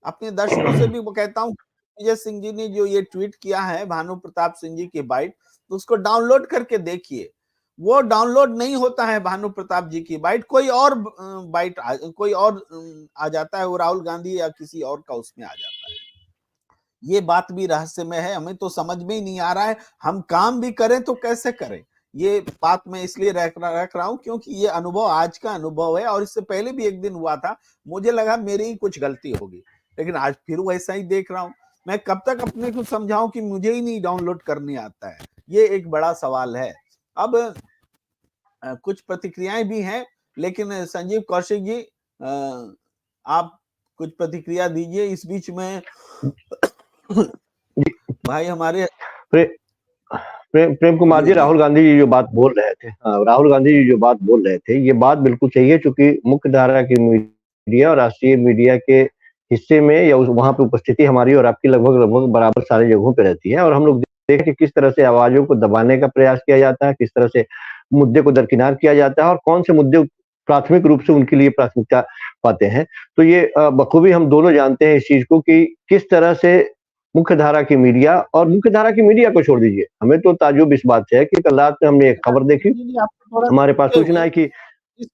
[SPEAKER 1] अपने दर्शकों से भी वो कहता हूं, विजय सिंह जी ने जो ये ट्वीट किया है भानु प्रताप सिंह जी की बाइट, तो उसको डाउनलोड करके देखिए, वो डाउनलोड नहीं होता है भानु प्रताप जी की बाइट, कोई और बाइट कोई और आ जाता है, वो राहुल गांधी या किसी और का उसमें आ जाता है। ये बात भी रहस्यमय है, हमें तो समझ में ही नहीं आ रहा है, हम काम भी करें तो कैसे करें। ये बात मैं इसलिए रख रहा हूं क्योंकि ये अनुभव आज का अनुभव है, और इससे पहले भी एक दिन हुआ था, मुझे लगा मेरी ही कुछ गलती होगी, लेकिन आज फिर वैसा ही देख रहा हूं। मैं कब तक अपने को समझाऊं कि मुझे ही नहीं डाउनलोड करने आता है, ये एक बड़ा सवाल है। अब कुछ प्रतिक्रियाएं भी हैं, लेकिन संजीव कौशिक जी आप कुछ प्रतिक्रिया दीजिए इस बीच में। भाई हमारे
[SPEAKER 2] प्रेम कुमार जी,
[SPEAKER 1] जी
[SPEAKER 2] राहुल गांधी जी जो बात बोल रहे थे, राहुल गांधी जी जो बात बोल रहे थे, ये बात बिल्कुल सही है, चूंकि मुख्य धारा की मीडिया और राष्ट्रीय मीडिया के हिस्से में या वहां पे उपस्थिति हमारी और आपकी लगभग लगभग बराबर सारी जगहों पे रहती है, और हम लोग देखें कि किस तरह से आवाजों को दबाने का प्रयास किया जाता है, किस तरह से मुद्दे को दरकिनार किया जाता है, और कौन से मुद्दे प्राथमिक रूप से उनके लिए प्राथमिकता पाते हैं। तो ये बखूबी हम दोनों जानते हैं इस चीज को कि किस तरह से मुख्य धारा की मीडिया, और मुख्य धारा की मीडिया को छोड़ दीजिए, हमें तो ताज्जुब इस बात से है कि कल रात में हमने एक खबर देखी,
[SPEAKER 1] आपको थोड़ा
[SPEAKER 2] हमारे पास
[SPEAKER 1] रुकते
[SPEAKER 2] सूचना
[SPEAKER 1] हुए
[SPEAKER 2] है कि
[SPEAKER 1] इस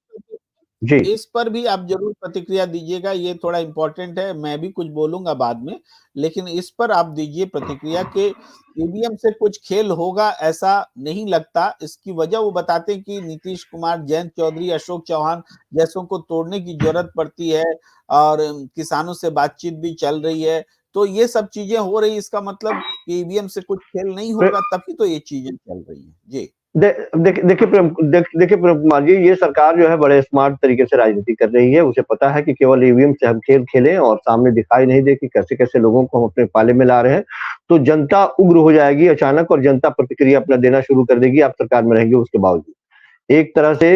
[SPEAKER 2] जी
[SPEAKER 1] इस पर भी आप जरूर प्रतिक्रिया दीजिएगा, ये थोड़ा इंपॉर्टेंट है, मैं भी कुछ बोलूंगा बाद में, लेकिन इस पर आप दीजिए प्रतिक्रिया के ईवीएम से कुछ खेल होगा ऐसा नहीं लगता। इसकी वजह वो बताते हैं कि नीतीश कुमार, जयंत चौधरी, अशोक चौहान जैसों को तोड़ने की जरूरत पड़ती है, और किसानों से बातचीत भी चल रही है, तो ये सब चीजें हो रही, इसका मतलब ईवीएम से कुछ खेल नहीं होगा, तभी तो ये चीजें चल रही है। जी
[SPEAKER 2] देखिए प्रेम कुमार जी, ये सरकार जो है बड़े स्मार्ट तरीके से राजनीति कर रही है। उसे पता है कि केवल ईवीएम से हम खेल खेलें और सामने दिखाई नहीं दे कि कैसे कैसे लोगों को हम अपने पाले में ला रहे हैं, तो जनता उग्र हो जाएगी अचानक, और जनता प्रतिक्रिया अपना देना शुरू कर देगी, आप सरकार में रहेंगे उसके बावजूद। एक तरह से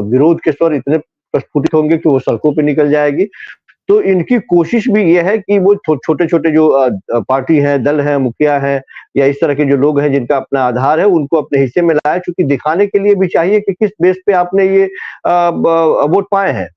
[SPEAKER 2] विरोध के स्वर इतने प्रस्फुटित होंगे कि वो सड़कों पे निकल जाएगी। तो इनकी कोशिश भी ये है कि वो छोटे-छोटे जो पार्टी है, दल है, मुखिया है, या इस तरह के जो लोग हैं जिनका अपना आधार है, उनको अपने हिस्से में लाए, चूँकि दिखाने के लिए भी चाहिए कि किस बेस पे आपने ये वोट पाए हैं।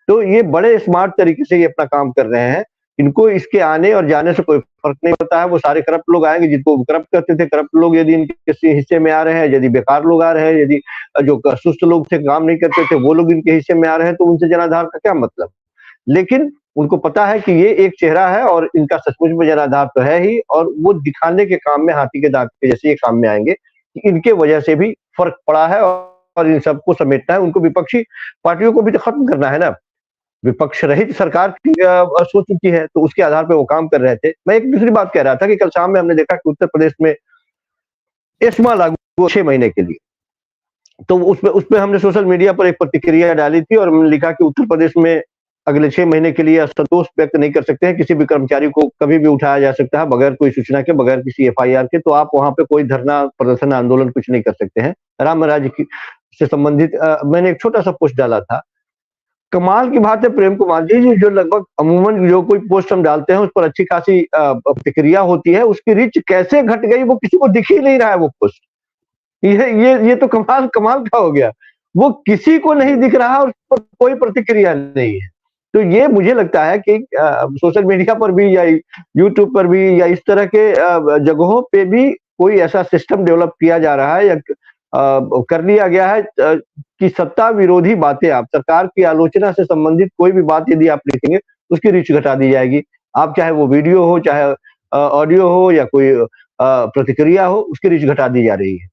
[SPEAKER 2] तो ये बड़े स्मार्ट तरीके से ये अपना काम कर रहे हैं। इनको इसके आने और जाने से कोई फ़र्क नहीं पड़ता है, वो सारे करप्ट लोग आएँगे जिनको वो करप्ट करते थे, करप्ट लोग यदि इनके किसी हिस्से में आ रहे हैं, यदि बेकार लोग आ रहे हैं, यदि जो सुस्त लोग थे, काम नहीं करते थे, वो लोग इनके हिस्से में आ रहे हैं, तो उनसे जनाधार का क्या मतलब? लेकिन उनको पता है कि ये एक चेहरा है और इनका सचमुच में जनाधार तो है ही, और वो दिखाने के काम में, हाथी के दांत के जैसे ये काम में आएँगे कि इनके वजह से भी फ़र्क पड़ा है, और इन सबको समेटना है। उनको विपक्षी पार्टियों को भी तो खत्म करना है ना। विपक्ष रहित सरकार की सो चुकी है, तो उसके आधार पे वो काम कर रहे थे। मैं एक दूसरी बात कह रहा था कि कल शाम में हमने देखा कि उत्तर प्रदेश में एस्मा लागू हुआ 6 महीने के लिए। तो उसपे हमने सोशल मीडिया पर एक प्रतिक्रिया डाली थी, और हमने लिखा कि उत्तर प्रदेश में अगले 6 महीने के लिए असंतोष व्यक्त नहीं कर सकते हैं, किसी भी कर्मचारी को कभी भी उठाया जा सकता है बगैर कोई सूचना के, बगैर किसी एफआईआर के, तो आप वहाँ पे कोई धरना, प्रदर्शन, आंदोलन कुछ नहीं कर सकते हैं। राम राज्य की से संबंधित मैंने एक छोटा-सा पोस्ट डाला था। कमाल की बात है प्रेम कुमार जी, जो लगभग अमूमन जो कोई पोस्ट हम डालते हैं उस पर अच्छी खासी प्रतिक्रिया होती है, उसकी रीच कैसे घट गई वो किसी को दिख ही नहीं रहा है वो पोस्ट। ये तो कमाल कमाल का हो गया। वो किसी को नहीं दिख रहा और उस पर कोई प्रतिक्रिया नहीं है। तो ये मुझे लगता है कि सोशल मीडिया पर भी या यूट्यूब पर भी या इस तरह के जगहों पे भी कोई ऐसा सिस्टम डेवलप किया जा रहा है या कर लिया गया है कि सत्ता विरोधी बातें, आप सरकार की आलोचना से संबंधित कोई भी बात यदि आप लिखेंगे, उसकी रीच घटा दी जाएगी। आप चाहे वो वीडियो हो, चाहे ऑडियो हो, या कोई प्रतिक्रिया हो, उसकी रीच घटा दी जा रही है।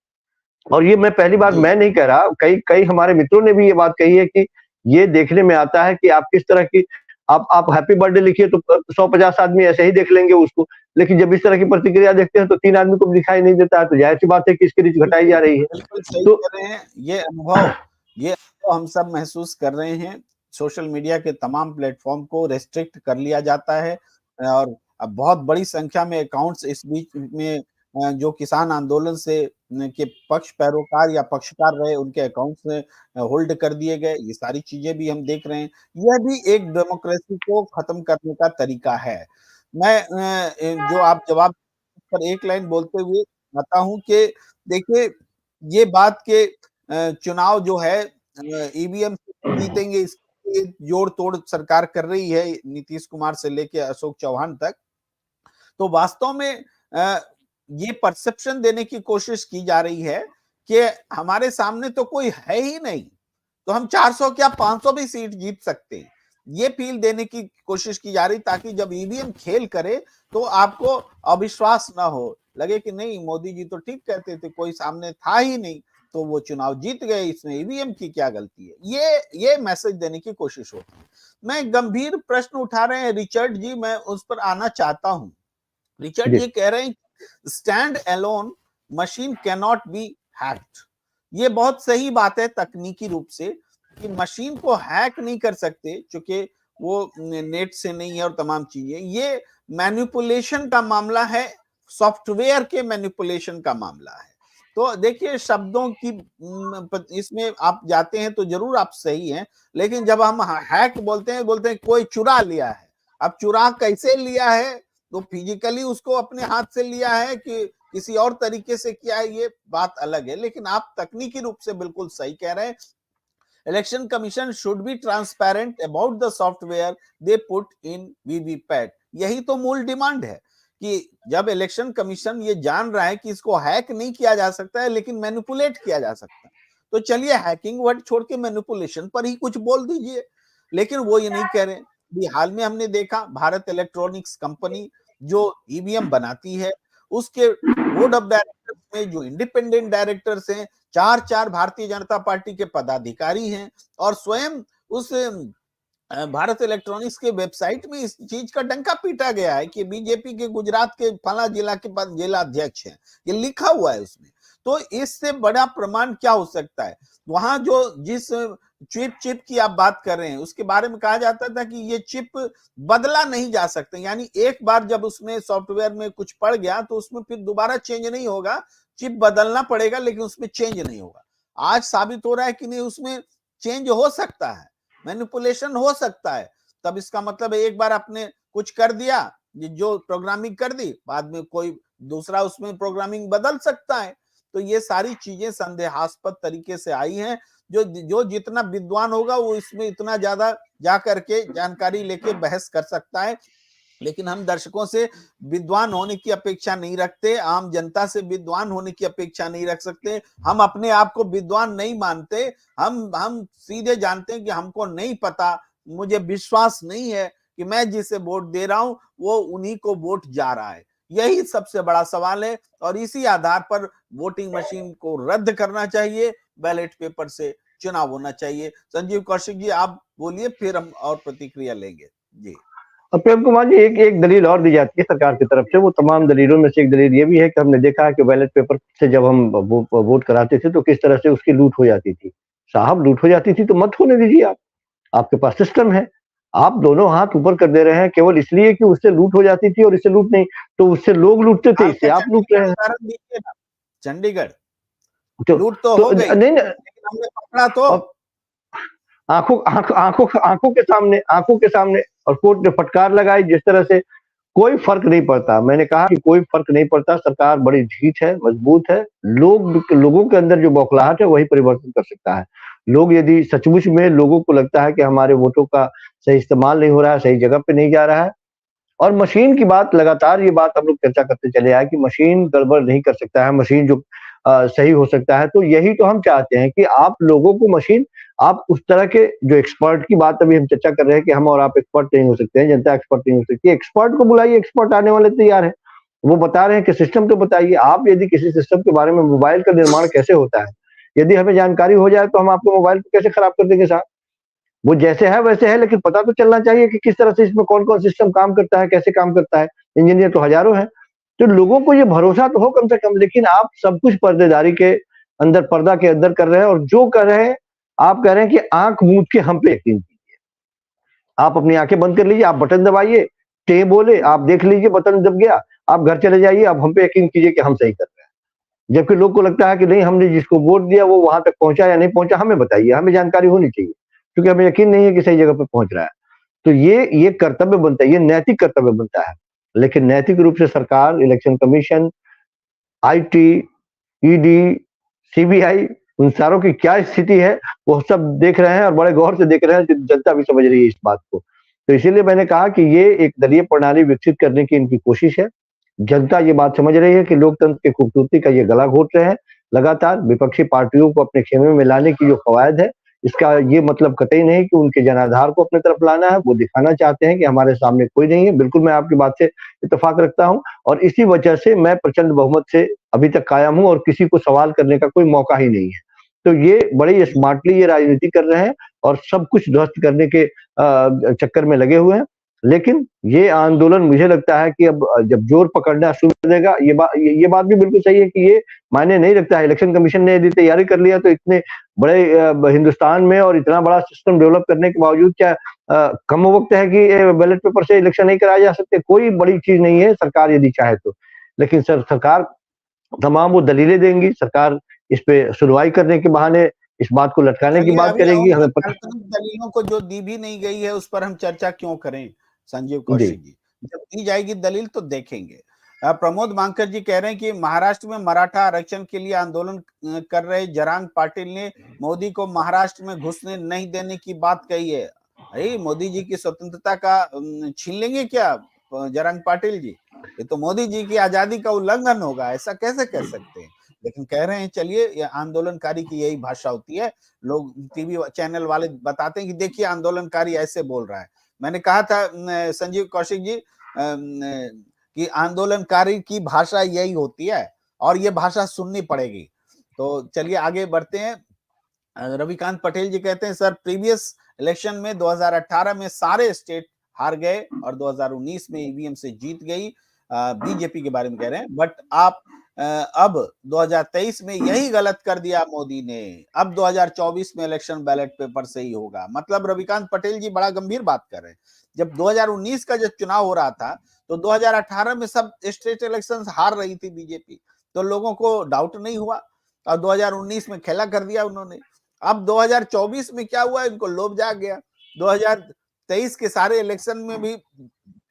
[SPEAKER 2] और ये मैं पहली बार मैं नहीं कह रहा, कई हमारे मित्रों ने भी ये बात कही है कि ये देखने में आता है कि आप किस तरह की, आप हैप्पी बर्थडे लिखिए तो 150 आदमी ऐसे ही देख लेंगे उसको, लेकिन जब इस तरह की प्रतिक्रिया देखते हैं तो 3 आदमी को भी दिखाई नहीं देता है, तो जाहिर-सी बात है कि इसकी रीच घटाई जा रही है।
[SPEAKER 1] बिल्कुल सही
[SPEAKER 2] तो
[SPEAKER 1] कह रहे हैं। ये अनुभव हम सब महसूस कर रहे हैं। सोशल मीडिया के तमाम प्लेटफॉर्म को रेस्ट्रिक्ट कर लिया जाता है, और अब बहुत बड़ी संख्या में अकाउंट्स इस बीच में जो किसान आंदोलन से के पक्ष पैरोकार या पक्षकार रहे, उनके अकाउंट्स होल्ड कर दिए गए। ये सारी चीजें भी हम देख रहे हैं। यह भी एक डेमोक्रेसी को खत्म करने का तरीका है। मैं जो आप जवाब पर एक लाइन बोलते हुए आता हूँ कि देखिए, ये बात के चुनाव जो है ईवीएम से जीतेंगे, इसके लिए जोड़-तोड़ सरकार कर रही है, नीतीश कुमार से लेके अशोक चौहान तक। तो वास्तव में ये परसेप्शन देने की कोशिश की जा रही है कि हमारे सामने तो कोई है ही नहीं, तो हम 400 क्या 500 भी सीट जीत सकते हैं। ये फील देने की कोशिश की जा रही, ताकि जब ईवीएम खेल करे तो आपको अविश्वास ना हो, लगे कि नहीं, मोदी जी तो ठीक कहते थे, कोई सामने था ही नहीं, तो वो चुनाव जीत गए, इसमें ईवीएम की क्या गलती है। ये मैसेज देने की कोशिश होती है। मैं गंभीर प्रश्न उठा रहे हैं रिचर्ड जी, मैं उस पर आना चाहता हूं। रिचर्ड
[SPEAKER 2] जी।
[SPEAKER 1] ये कह रहे हैं stand alone machine can not be hacked. ये बहुत सही बात है तकनीकी रूप से कि मशीन को हैक नहीं कर सकते क्योंकि वो नेट से नहीं है और तमाम चीजें। ये मैनिपुलेशन का मामला है, सॉफ्टवेयर के मैनिपुलेशन का मामला है। तो देखिए शब्दों की इसमें आप जाते हैं तो जरूर आप सही हैं, लेकिन जब हम हैक बोलते हैं कोई चुरा लिया है। अब चुरा कैसे लिया है, तो फिजिकली उसको अपने हाथ से लिया है कि किसी और तरीके से किया है, ये बात अलग है। लेकिन आप तकनीकी रूप से बिल्कुल सही कह रहे हैं। Election commission should be transparent about the software they put in VVPAT. यही तो मूल डिमांड है कि जब इलेक्शन कमीशन ये जान रहा है कि इसको हैक नहीं किया जा सकता है लेकिन मैनिपुलेट किया जा सकता है, तो चलिए हैकिंग वर्ड छोड़ के मैनिपुलेशन पर ही कुछ बोल दीजिए। लेकिन वो ये नहीं कह रहे। हाल में हमने देखा भारत इलेक्ट्रॉनिक्स कंपनी जो ईवीएम बनाती है, उसके बोर्ड ऑफ डायरेक्टर्स में जो इंडिपेंडेंट डायरेक्टर्स हैं, 4 भारतीय जनता पार्टी के पदाधिकारी हैं, और स्वयं उस भारत इलेक्ट्रॉनिक्स के वेबसाइट में इस चीज का डंका पीटा गया है कि बीजेपी के गुजरात के फला जिला के पास जिला अध्यक्ष है, ये लिखा हुआ है उसमें। तो इससे बड़ा प्रमाण क्या हो सकता है। वहां जो जिस चिप की आप बात कर रहे हैं उसके बारे में कहा जाता था कि ये चिप बदला नहीं जा सकता, यानी एक बार जब उसमें सॉफ्टवेयर में कुछ पड़ गया तो उसमें फिर दोबारा चेंज नहीं होगा, चिप बदलना पड़ेगा लेकिन उसमें चेंज नहीं होगा। आज साबित हो रहा है कि नहीं, उसमें चेंज हो सकता है, मैनिपुलेशन हो सकता है। तब इसका मतलब है एक बार आपने कुछ कर दिया, जो प्रोग्रामिंग कर दी, बाद में कोई दूसरा उसमें प्रोग्रामिंग बदल सकता है। तो ये सारी चीजें संदेहास्पद तरीके से आई हैं। जो जितना विद्वान होगा वो इसमें इतना ज्यादा जा करके जानकारी लेके बहस कर सकता है। लेकिन हम दर्शकों से विद्वान होने की अपेक्षा नहीं रखते, आम जनता से विद्वान होने की अपेक्षा नहीं रख सकते। हम अपने आप को विद्वान नहीं मानते, हम सीधे जानते हैं कि हमको नहीं पता, मुझे विश्वास नहीं है कि मैं जिसे वोट दे रहा हूं वो उन्हीं को वोट जा रहा है। यही सबसे बड़ा सवाल है और इसी आधार पर वोटिंग मशीन को रद्द करना चाहिए, बैलेट पेपर से चुनाव होना चाहिए। संजीव कौशिक जी आप बोलिए, फिर हम और प्रतिक्रिया लेंगे जी।
[SPEAKER 2] प्रेम कुमार जी, एक दलील और दी जाती है सरकार की तरफ से। वो तमाम दलीलों में से एक दलील ये भी है कि हमने देखा है कि बैलेट पेपर से जब हम वोट कराते थे तो किस तरह से उसकी लूट हो जाती थी। साहब लूट हो जाती थी तो मत होने दीजिए, आप आपके पास सिस्टम है, आप दोनों हाथ ऊपर कर दे रहे हैं केवल इसलिए कि उससे लूट हो जाती थी और इससे लूट नहीं। तो उससे लोग लूटते थे, इससे आप लूट रहे हैं।
[SPEAKER 1] चंडीगढ़
[SPEAKER 2] तो
[SPEAKER 1] लूट तो हो गई,
[SPEAKER 2] नहीं,
[SPEAKER 1] लेकिन हमने पकड़ा तो
[SPEAKER 2] आंखों के सामने और कोर्ट ने फटकार लगाई। जिस तरह से कोई फर्क नहीं पड़ता, मैंने कहा कि कोई फर्क नहीं पड़ता। सरकार बड़ी ढीठ है, मजबूत है। लोगों के अंदर जो बौखलाहट है वही परिवर्तन कर सकता है। लोग यदि सचमुच में लोगों को लगता है कि हमारे वोटों का सही इस्तेमाल नहीं हो रहा है, सही जगह पे नहीं जा रहा है, और मशीन की बात लगातार ये बात हम लोग चर्चा करते चले आए कि मशीन गड़बड़ नहीं कर सकता है, मशीन जो सही हो सकता है। तो यही तो हम चाहते हैं कि आप लोगों को मशीन, आप उस तरह के जो एक्सपर्ट की बात अभी हम चर्चा कर रहे हैं कि हम और आप एक्सपर्ट नहीं हो सकते हैं, जनता एक्सपर्ट नहीं हो सकती, एक्सपर्ट को बुलाइए, एक्सपर्ट आने वाले तैयार है। वो बता रहे हैं कि सिस्टम तो बताइए। आप यदि किसी सिस्टम के बारे में, मोबाइल का निर्माण कैसे होता है, यदि हमें जानकारी हो जाए तो हम आपके मोबाइल को कैसे खराब कर देंगे साहब। वो जैसे है वैसे है, लेकिन पता तो चलना चाहिए कि किस तरह से इसमें कौन कौन सिस्टम काम करता है, कैसे काम करता है। इंजीनियर तो हजारों हैं, तो लोगों को ये भरोसा तो हो कम से कम। लेकिन आप सब कुछ पर्देदारी के अंदर, पर्दा के अंदर कर रहे हैं, और जो कर रहे हैं आप कह रहे हैं कि आंख मूंद के हम पे यकीन कीजिए। आप अपनी आंखें बंद कर लीजिए, आप बटन दबाइए, टे बोले, आप देख लीजिए बटन दब गया, आप घर चले जाइए, आप हम पे यकीन कीजिए कि हम सही कर रहे हैं। जबकि लोग को लगता है कि नहीं, हमने जिसको वोट दिया वो वहां तक पहुंचा या नहीं पहुंचा, हमें बताइए, हमें जानकारी होनी चाहिए, क्योंकि हमें यकीन नहीं है कि सही जगह पे पहुंच रहा है। तो ये कर्तव्य बनता है, ये नैतिक कर्तव्य बनता है। लेकिन नैतिक रूप से सरकार, election commission, IT, ED, CBI, उन सारों की क्या स्थिति है वो सब देख रहे हैं और बड़े गौर से देख रहे हैं। जनता भी समझ रही है इस बात को। तो इसीलिए मैंने कहा कि ये एक दलीय प्रणाली विकसित करने की इनकी कोशिश है। जनता ये बात समझ रही है कि लोकतंत्र की खूबसूरती का ये गला घोट रहे हैं। लगातार विपक्षी पार्टियों को अपने खेमे में लाने की जो कवायद है, इसका ये मतलब कतई नहीं कि उनके जनाधार को अपने तरफ लाना है। वो दिखाना चाहते हैं कि हमारे सामने कोई नहीं है। बिल्कुल मैं आपकी बात से इत्तेफाक रखता हूं, और इसी वजह से मैं प्रचंड बहुमत से अभी तक कायम हूं और किसी को सवाल करने का कोई मौका ही नहीं है। तो ये बड़ी स्मार्टली ये राजनीति कर रहे हैं और सब कुछ ध्वस्त करने के चक्कर में लगे हुए हैं। लेकिन ये आंदोलन मुझे लगता है कि अब जब जोर पकड़ना शुरू कर देगा, ये बात भी बिल्कुल सही है कि ये मायने नहीं रखता है। इलेक्शन कमीशन ने यदि तैयारी कर लिया तो इतने बड़े हिंदुस्तान में और इतना बड़ा सिस्टम डेवलप करने के बावजूद क्या कम वक्त है कि बैलेट पेपर से इलेक्शन नहीं कराए जा सकते? कोई बड़ी चीज नहीं है, सरकार यदि चाहे तो। लेकिन सरकार तमाम वो दलीलें देंगी, सरकार इस पे सुनवाई करने के बहाने इस बात को लटकाने की
[SPEAKER 1] चलिए
[SPEAKER 2] बात
[SPEAKER 1] अभी
[SPEAKER 2] करेगी। हमें पता
[SPEAKER 1] काल्पनिक दलीलों को जो दी भी नहीं गई है उस पर हम चर्चा क्यों करें संजीव
[SPEAKER 2] जी
[SPEAKER 1] कौशिक जी। जब दी जाएगी दलील तो देखेंगे। प्रमोद मांकर जी कह रहे हैं कि महाराष्ट्र में मराठा आरक्षण के लिए आंदोलन कर रहे जरांग पाटिल ने मोदी को महाराष्ट्र में घुसने नहीं देने की बात कही है। अरे मोदी जी की स्वतंत्रता का छीन लेंगे क्या जरांग पाटिल जी? ये तो मोदी जी की आजादी का उल्लंघन होगा, ऐसा कैसे कह सकते हैं? लेकिन कह रहे हैं चलिए, ये आंदोलनकारी की यही भाषा होती है। लोग टीवी चैनल वाले बताते हैं कि देखिए आंदोलनकारी ऐसे बोल रहा है। मैंने कहा था संजीव कौशिक जी कि आंदोलनकारी की भाषा यही होती है और ये भाषा सुननी पड़ेगी। तो चलिए आगे बढ़ते हैं। रविकांत पटेल जी कहते हैं सर, प्रीवियस इलेक्शन में 2018 में सारे स्टेट हार गए और 2019 में ईवीएम से जीत गई। बीजेपी के बारे में कह रहे हैं, बट आप अब 2023 में यही गलत कर दिया मोदी ने। अब 2024 में इलेक्शन बैलेट पेपर से ही होगा। मतलब रविकांत पटेल जी बड़ा गंभीर बात कर रहे हैं। जब 2019 का जब चुनाव हो रहा था तो 2018 में सब स्टेट इलेक्शन हार रही थी बीजेपी, तो लोगों को डाउट नहीं हुआ और 2019 में खेला कर दिया उन्होंने। अब 2024 में क्या हुआ, इनको लोभ जाग गया। 2023 के सारे इलेक्शन में भी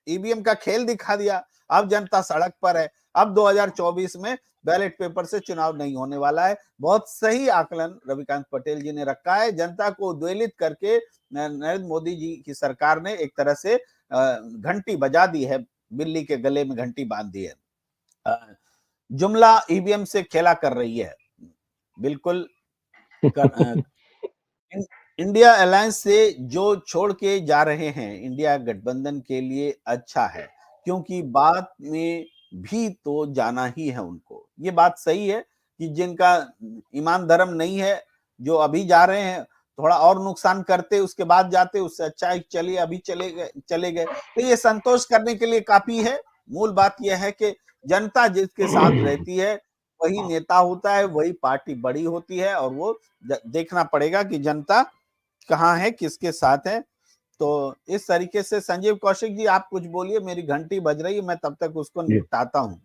[SPEAKER 1] ईवीएम का खेल दिखा दिया। अब जनता सड़क पर है। अब 2024 में बैलेट पेपर से चुनाव नहीं होने वाला है। बहुत सही आकलन रविकांत पटेल जी ने रखा है। जनता को उद्वेलित करके नरेंद्र मोदी जी की सरकार ने एक तरह से घंटी बजा दी है, बिल्ली के गले में घंटी बांध दी है। जुमला ईवीएम से खेला कर रही है, बिल्कुल इंडिया अलायंस से जो छोड़ के जा रहे हैं, इंडिया गठबंधन के लिए अच्छा है, क्योंकि बाद में भी तो जाना ही है उनको। ये बात सही है कि जिनका ईमान धर्म नहीं है, जो अभी जा रहे हैं, थोड़ा और नुकसान करते उसके बाद जाते, उससे अच्छा है चलिए अभी चले गए तो ये संतोष करने के लिए काफी है। मूल बात यह है कि जनता जिसके साथ रहती है वही नेता होता है, वही पार्टी बड़ी होती है और वो देखना पड़ेगा कि जनता कहाँ है, किसके साथ है। तो इस तरीके से संजीव कौशिक जी आप कुछ बोलिए, मेरी घंटी बज रही है, मैं तब तक उसको निपटाता हूँ।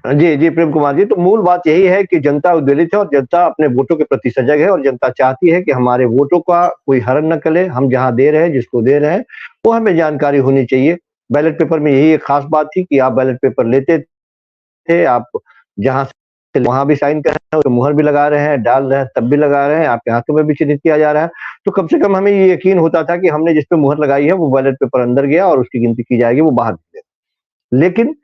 [SPEAKER 2] जी प्रेम कुमार जी, तो मूल बात यही है कि जनता उद्वेलित है और जनता अपने वोटों के प्रति सजग है और जनता चाहती है कि हमारे वोटों का कोई हरण न करे। हम जहां दे रहे हैं, जिसको दे रहे हैं, वो हमें जानकारी होनी चाहिए। बैलेट पेपर में यही एक खास बात थी कि आप बैलेट पेपर लेते थे, आप जहां से वहां भी साइन कर रहे हैं, तो मुहर भी लगा रहे हैं, डाल रहे हैं तब भी लगा रहे हैं, आपके हाथों में भी चिन्हित किया जा रहा है। तो कम से कम हमें ये यकीन होता था कि हमने जिस पे मुहर लगाई है वो बैलेट पेपर अंदर गया और उसकी गिनती की जाएगी, वो बाहर गया। लेकिन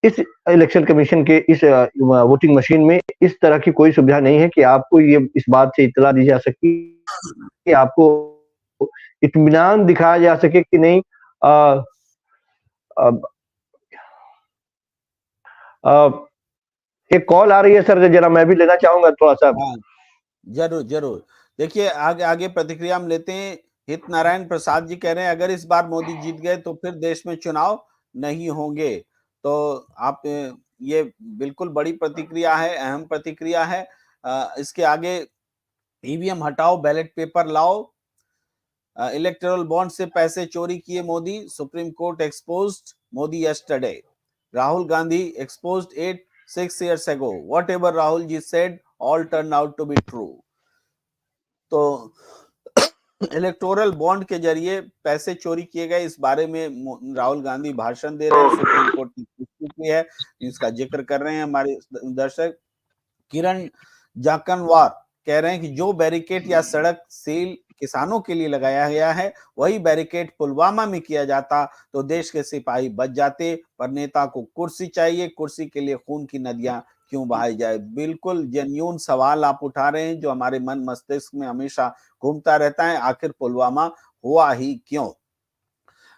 [SPEAKER 2] इस इलेक्शन कमीशन के इस वोटिंग मशीन में इस तरह की कोई सुविधा नहीं है कि आपको ये इस बात से इत्तला दी जा सके, कि आपको इत्मीनान दिखाया जा सके कि नहीं एक कॉल आ रही है सर, जरा मैं भी लेना चाहूंगा थोड़ा सा।
[SPEAKER 1] जरूर जरूर। देखिए आगे प्रतिक्रिया हम लेते हैं। हित नारायण प्रसाद जी कह रहे हैं अगर इस बार मोदी जीत गए तो फिर देश में चुनाव नहीं होंगे। तो आप ये बिल्कुल बड़ी प्रतिक्रिया है, अहम प्रतिक्रिया है। इसके आगे ईवीएम हटाओ, बैलेट पेपर लाओ, इलेक्टोरल बॉन्ड से पैसे चोरी किए Modi, supreme court exposed Modi yesterday, Rahul Gandhi exposed it 6 years ago, whatever Rahul ji said all turned out to be true। तो इलेक्टोरल बॉन्ड के जरिए पैसे चोरी किए गए, इस बारे में राहुल गांधी भाषण दे रहे हैं, सुप्रीम कोर्ट की पुष्टि की है, इसका जिक्र कर रहे हैं हमारे दर्शक। किरण जाकनवार कह रहे हैं कि जो बैरिकेड या सड़क सील किसानों के लिए लगाया गया है, वही बैरिकेड पुलवामा में किया जाता तो देश के सिपाही बच जाते, पर नेता को कुर्सी चाहिए, कुर्सी के लिए खून की नदियां क्यों बहाई जाए। बिल्कुल जेन्युइन सवाल आप उठा रहे हैं जो हमारे मन मस्तिष्क में हमेशा घूमता रहता है, आखिर पुलवामा हुआ ही क्यों।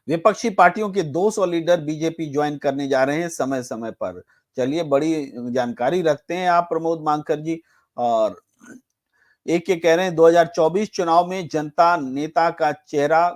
[SPEAKER 1] विपक्षी पार्टियों के 200 लीडर बीजेपी ज्वाइन करने जा रहे हैं समय समय पर। चलिए बड़ी जानकारी रखते हैं आप प्रमोद मांकर जी। और एक ये कह रहे हैं 2024 चुनाव में जनता नेता का चेहरा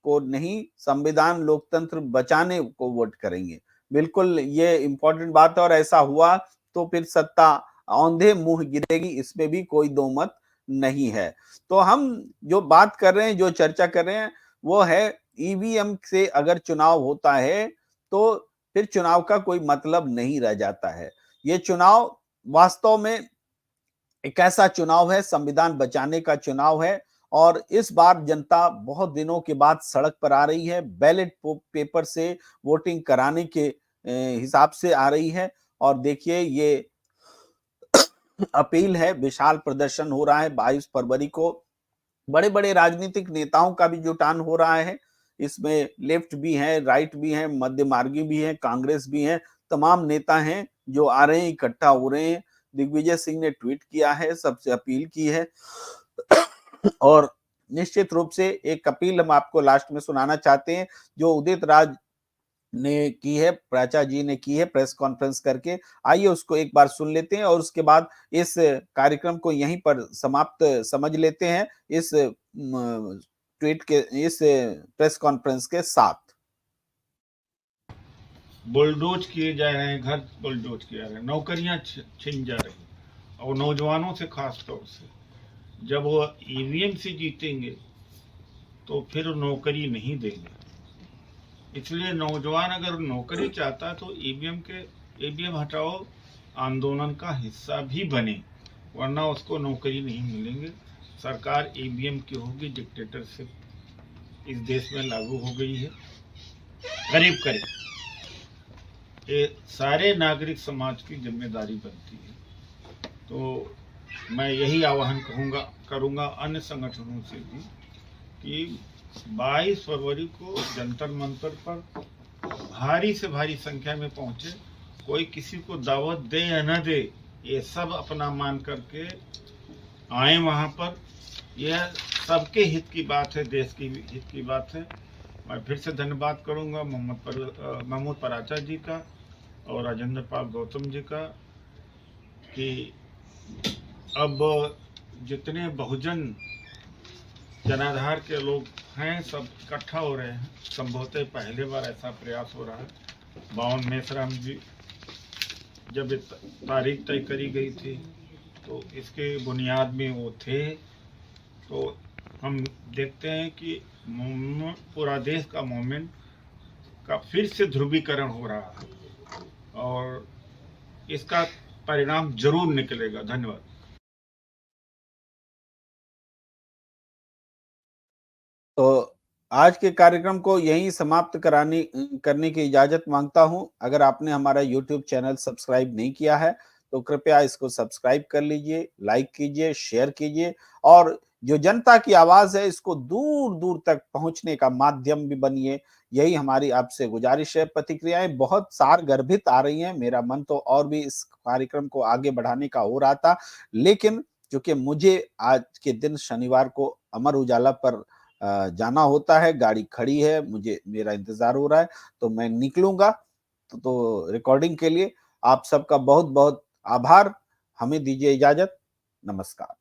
[SPEAKER 1] को नहीं, संविधान लोकतंत्र बचाने को वोट करेंगे। बिल्कुल ये इम्पोर्टेंट बात है और ऐसा हुआ तो फिर सत्ता औंधे मुंह गिरेगी, इसमें भी कोई दो मत नहीं है। तो हम जो बात कर रहे हैं, जो चर्चा कर रहे हैं, वो है ईवीएम से अगर चुनाव होता है तो फिर चुनाव का कोई मतलब नहीं रह जाता है। ये चुनाव वास्तव में एक ऐसा चुनाव है, संविधान बचाने का चुनाव है और इस बार जनता बहुत दिनों के बाद सड़क पर आ रही है, बैलेट पेपर से वोटिंग कराने के हिसाब से आ रही है। और देखिए ये अपील है, विशाल प्रदर्शन हो रहा है 22 फरवरी को। बड़े-बड़े राजनीतिक नेताओं का भी जुटान हो रहा है। इसमें लेफ्ट भी है, राइट भी है, मध्य मार्गी भी है, कांग्रेस भी है, तमाम नेता हैं जो आ रहे हैं, इकट्ठा हो रहे हैं। दिग्विजय सिंह ने ट्वीट किया है, सबसे अपील की है और निश्चित रूप से एक अपील हम आपको लास्ट में सुनाना चाहते हैं जो उदित राज ने की है, प्राचा जी ने की है प्रेस कॉन्फ्रेंस करके। आइए उसको एक बार सुन लेते हैं और उसके बाद इस कार्यक्रम को यहीं पर समाप्त समझ लेते हैं इस ट्वीट के, इस प्रेस कॉन्फ्रेंस के साथ।
[SPEAKER 3] बुलडोज किए जा रहे हैं, घर बुलडोज किए जा रहे हैं, नौकरियां छिन जा रही और नौजवानों से खास तौर से। जब वो ईवीएम से जीतेंगे तो फिर नौकरी नहीं देंगे, इसलिए नौजवान अगर नौकरी चाहता है तो ईवीएम हटाओ आंदोलन का हिस्सा भी बने, वरना उसको नौकरी नहीं मिलेंगे। सरकार ईवीएम की होगी, डिक्टेटरशिप इस देश में लागू हो गई है। करीब ये सारे नागरिक समाज की जिम्मेदारी बनती है। तो मैं यही आह्वान करूंगा अन्य संगठनों से भी कि 22 फरवरी को जंतर मंतर पर भारी से भारी संख्या में पहुंचे। कोई किसी को दावत दे या न दे, ये सब अपना मान करके आए वहां पर। यह सबके हित की बात है, देश की हित की बात है। मैं फिर से धन्यवाद करूंगा महमूद पराचा जी का और राजेंद्र पाल गौतम जी का कि अब जितने बहुजन जनाधार के लोग हैं सब इकट्ठा हो रहे हैं। संभवतः पहले बार ऐसा प्रयास हो रहा है। बावन मेसराम जी जब तारीख तय करी गई थी तो इसके बुनियाद में वो थे। तो हम देखते हैं कि पूरा देश का मूवमेंट का फिर से ध्रुवीकरण हो रहा है और इसका परिणाम जरूर निकलेगा। धन्यवाद।
[SPEAKER 1] तो आज के कार्यक्रम को यहीं समाप्त करने की इजाजत मांगता हूं। अगर आपने हमारा YouTube चैनल सब्सक्राइब नहीं किया है तो कृपया इसको सब्सक्राइब कर लीजिए, लाइक कीजिए, शेयर कीजिए और जो जनता की आवाज है इसको दूर दूर तक पहुंचने का माध्यम भी बनिए। यही हमारी आपसे गुजारिश है। प्रतिक्रियाएं बहुत सारगर्भित आ रही हैं। मेरा मन तो और भी इस कार्यक्रम को आगे बढ़ाने का हो रहा था, लेकिन क्योंकि मुझे आज के दिन शनिवार को अमर उजाला पर जाना होता है, गाड़ी खड़ी है, मेरा इंतजार हो रहा है, तो मैं निकलूंगा। तो रिकॉर्डिंग के लिए आप सबका बहुत बहुत आभार। हमें दीजिए इजाजत। नमस्कार।